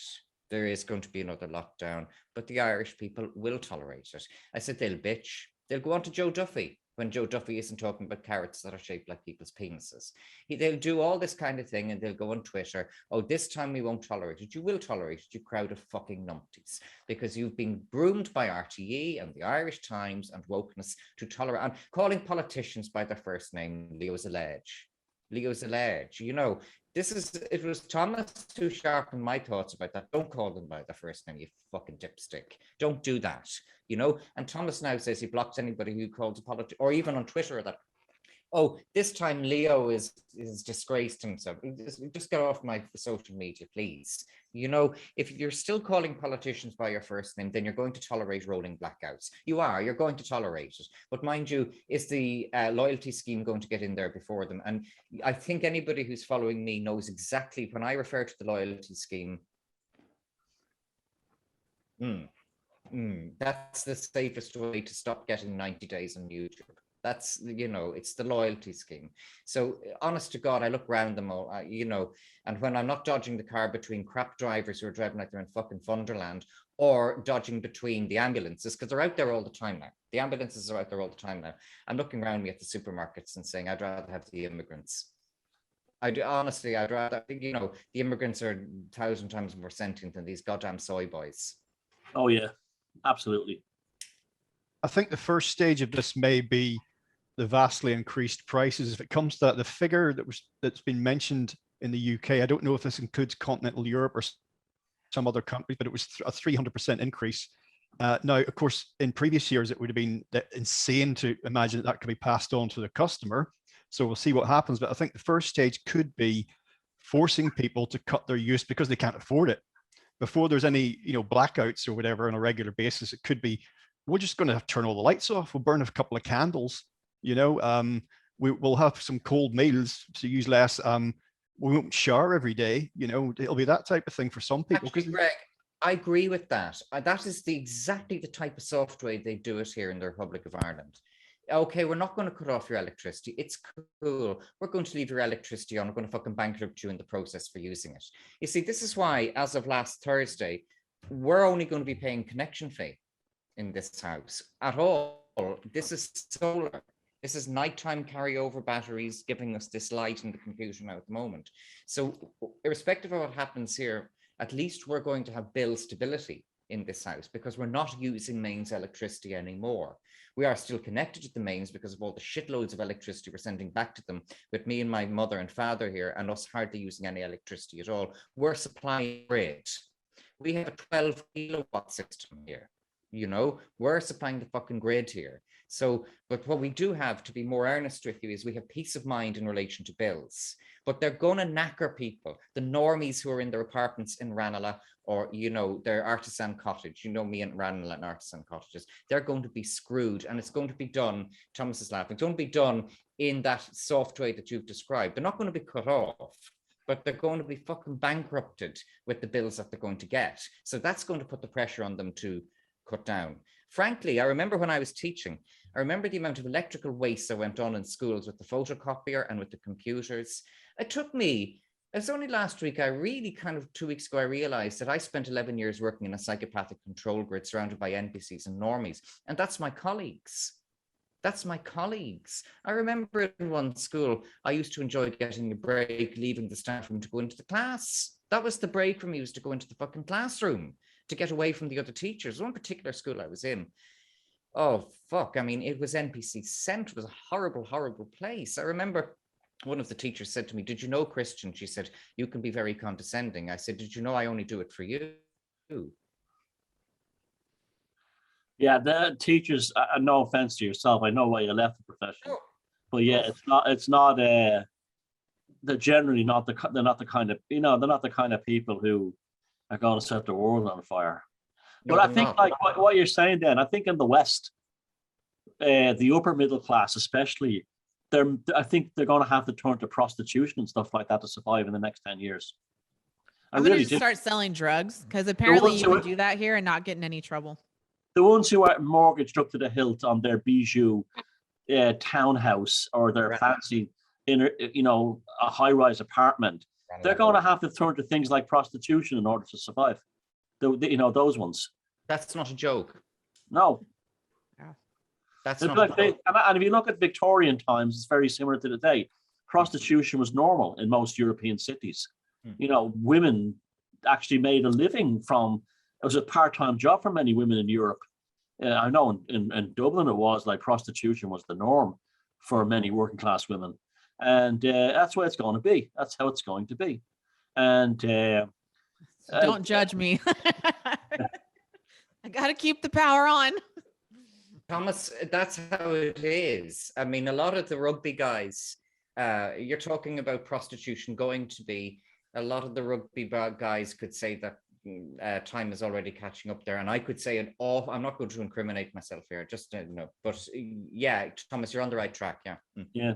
There is going to be another lockdown, but the Irish people will tolerate it. I said, they'll bitch. They'll go on to Joe Duffy when Joe Duffy isn't talking about carrots that are shaped like people's penises. They'll do all this kind of thing, and they'll go on Twitter, oh, this time we won't tolerate it. You will tolerate it, you crowd of fucking numpties, because you've been groomed by RTE and the Irish Times and wokeness to tolerate, and calling politicians by their first name. Leo's a ledge. It was Thomas who sharpened my thoughts about that. Don't call them by their first name, you fucking dipstick. Don't do that, And Thomas now says he blocks anybody who calls a politician, or even on Twitter, that, oh, this time Leo is disgraced himself. Just get off my social media, please. If you're still calling politicians by your first name, then you're going to tolerate rolling blackouts. You're going to tolerate it. But mind you, is the loyalty scheme going to get in there before them? And I think anybody who's following me knows exactly when I refer to the loyalty scheme. That's the safest way to stop getting 90 days on YouTube. That's, it's the loyalty scheme. So honest to God, I look around them all, and when I'm not dodging the car between crap drivers who are driving like they're in fucking Funderland, or dodging between the ambulances, because they're out there all the time now. The ambulances are out there all the time now. I'm looking around me at the supermarkets and saying, I'd rather have the immigrants. I'd rather, the immigrants are 1,000 times more sentient than these goddamn soy boys. Oh yeah, absolutely. I think the first stage of this may be the vastly increased prices. If it comes to that, the figure that's been mentioned in the UK, I don't know if this includes continental Europe or some other countries, but it was a 300% increase. Now, of course, in previous years, it would have been insane to imagine that could be passed on to the customer. So we'll see what happens. But I think the first stage could be forcing people to cut their use because they can't afford it. Before there's any, blackouts or whatever on a regular basis, it could be, we're just going to have to turn all the lights off. We'll burn a couple of candles, we'll have some cold meals to use less. We won't shower every day, it'll be that type of thing for some people. Actually, Greg, I agree with that. That is exactly the type of soft way they do it here in the Republic of Ireland. Okay, we're not going to cut off your electricity. It's cool. We're going to leave your electricity on. We're going to fucking bankrupt you in the process for using it. You see, this is why, as of last Thursday, we're only going to be paying connection fee in this house at all. This is solar. This is nighttime carryover batteries giving us this light in the computer now at the moment. So irrespective of what happens here, at least we're going to have bill stability in this house because we're not using mains electricity anymore. We are still connected to the mains because of all the shitloads of electricity we're sending back to them, with me and my mother and father here and us hardly using any electricity at all. We're supplying grid. We have a 12 kilowatt system here. You know, we're supplying the fucking grid here. So, but what we do have, to be more earnest with you, is we have peace of mind in relation to bills, but they're going to knacker people, the normies who are in their apartments in Ranelagh, or, you know, their artisan cottage, you know, me and Ranelagh and artisan cottages, they're going to be screwed, and it's going to be done, Thomas is laughing, it's going to be done in that soft way that you've described. They're not going to be cut off, but they're going to be fucking bankrupted with the bills that they're going to get. So that's going to put the pressure on them to cut down. Frankly, I remember when I was teaching, I remember the amount of electrical waste that went on in schools with the photocopier and with the computers. It took me, it was only last week, I really kind of 2 weeks ago, I realized that I spent 11 years working in a psychopathic control grid surrounded by NPCs and normies. And that's my colleagues. That's my colleagues. I remember in one school, I used to enjoy getting a break, leaving the staff room to go into the class. That was the break for me, was to go into the fucking classroom to get away from the other teachers. One particular school I was in, oh, fuck. I mean, it was NPC central. It was a horrible, horrible place. I remember one of the teachers said to me, "Did you know, Christian?" She said, "You can be very condescending." I said, "Did you know I only do it for you?" Yeah, the teachers, no offense to yourself, I know why you left the profession. Oh. But yeah, it's not, they're generally not they're not the kind of, you know, they're not the kind of people who are going to set the world on fire. No, but I they're think not. like what you're saying then, I think in the West, the upper middle class especially, I think they're going to have to turn to prostitution and stuff like that to survive in the next 10 years. I'm going to just start selling drugs, because apparently you can do that here and not get in any trouble. The ones who are mortgaged up to the hilt on their bijou townhouse or their fancy, you know, a high-rise apartment, they're going to have to turn to things like prostitution in order to survive. You know, those ones. That's not a joke. No. Yeah. That's not not and if you look at Victorian times, it's very similar to today. Prostitution was normal in most European cities. You know, women actually made a living from, it was a part-time job for many women in Europe. I know in Dublin it was, like, prostitution was the norm for many working class women. And that's what it's going to be. That's how it's going to be. And don't judge me. I got to keep the power on. Thomas, that's how it is. I mean, a lot of the rugby guys, you're talking about prostitution going to be, a lot of the rugby guys could say that time is already catching up there. And I could say I'm not going to incriminate myself here, just no. But yeah, Thomas, you're on the right track. Yeah. Yeah.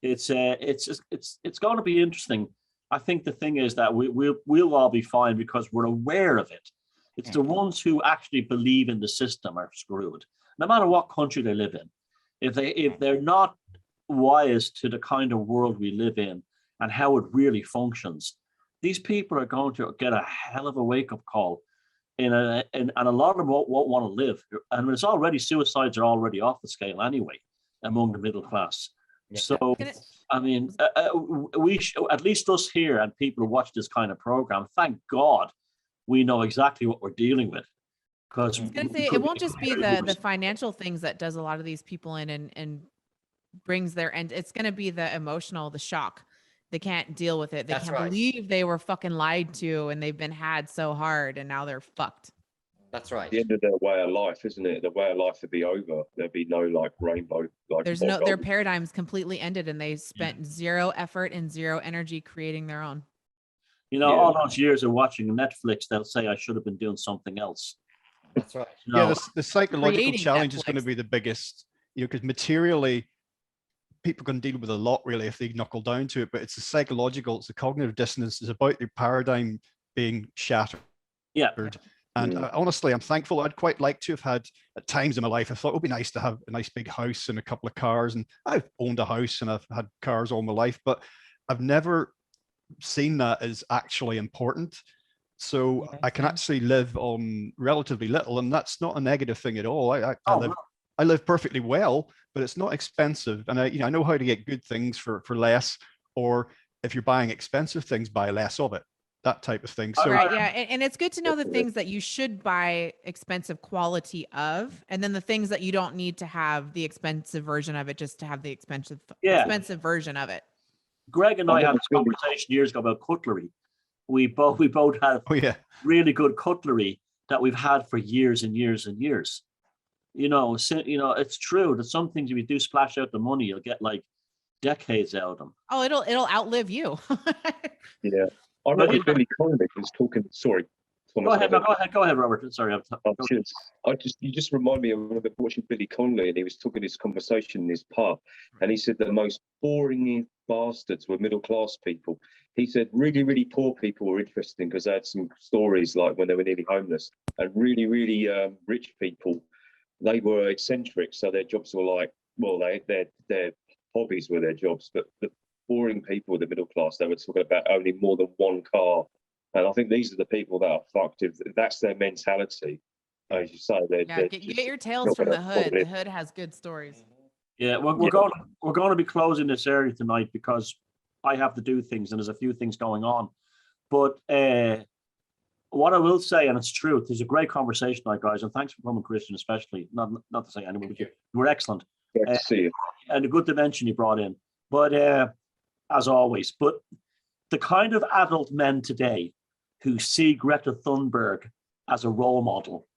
It's going to be interesting. I think the thing is that we'll all be fine because we're aware of it. It's the ones who actually believe in the system are screwed, no matter what country they live in. If they're not wise to the kind of world we live in and how it really functions, these people are going to get a hell of a wake-up call. And a lot of them won't want to live. And it's already, suicides are already off the scale anyway among the middle class. Yeah. So, I mean, we at least us here and people who watch this kind of program, thank God we know exactly what we're dealing with. Because it won't just be the financial things that does a lot of these people in and brings their end. It's going to be the emotional, the shock. They can't deal with it. They can't believe they were fucking lied to and they've been had so hard and now they're fucked. That's right. The end of their way of life, isn't it? The way of life would be over. There'd be no like rainbow. Like there's no, their paradigm's completely ended and they spent zero effort and zero energy creating their own. You know, all those years of watching Netflix, they'll say I should have been doing something else. That's right. Yeah, the psychological challenge is going to be the biggest, you know, because materially, people can deal with a lot really if they knuckle down to it, but it's the psychological, it's the cognitive dissonance, it's about the paradigm being shattered. Yeah. And honestly, I'm thankful. I'd quite like to have had, at times in my life, I thought it would be nice to have a nice big house and a couple of cars. And I've owned a house and I've had cars all my life, but I've never seen that as actually important. So I can actually live on relatively little, and that's not a negative thing at all. I live I live perfectly well, but it's not expensive. And I know how to get good things for less, or if you're buying expensive things, buy less of it, that type of thing. So Right, yeah, and it's good to know the things that you should buy expensive quality of, and then the things that you don't need to have the expensive version of it, just to have the expensive version of it. Greg and I had this conversation years ago about cutlery. We both have really good cutlery that we've had for years and years and years. It's true that some things, if you do splash out the money, you'll get like decades out of them. Oh, it'll outlive you. Yeah, I remember Billy Connolly was talking. Sorry, Thomas. Go ahead, Robert. Sorry, you just remind me of watching Billy Connolly, and he was talking this conversation in his pub, and he said the most boring bastards were middle class people. He said really, really poor people were interesting because they had some stories like when they were nearly homeless, and really, really rich people, they were eccentric, so their jobs were like, well, their hobbies were their jobs, but the boring people, the middle class, they were talking about owning more than one car. And I think these are the people that are fucked. If that's their mentality, as you say, get your tales from the hood. The hood has good stories. Yeah, we're going to be closing this area tonight because I have to do things and there's a few things going on. But what I will say, and it's true, there's a great conversation tonight, guys, and thanks for coming, Christian, especially. Not to say anyone, but you were excellent. Great to see you. And a good dimension you brought in. But as always, but the kind of adult men today who see Greta Thunberg as a role model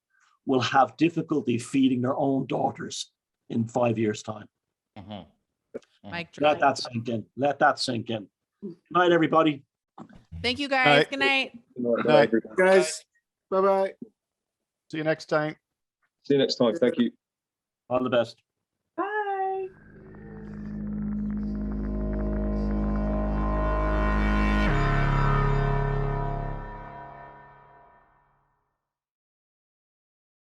will have difficulty feeding their own daughters in 5 years' time. Let that sink in. Let that sink in. Good night, everybody. Thank you, guys. Good night. Good night, guys. Bye-bye. See you next time. See you next time. Thank you. All the best.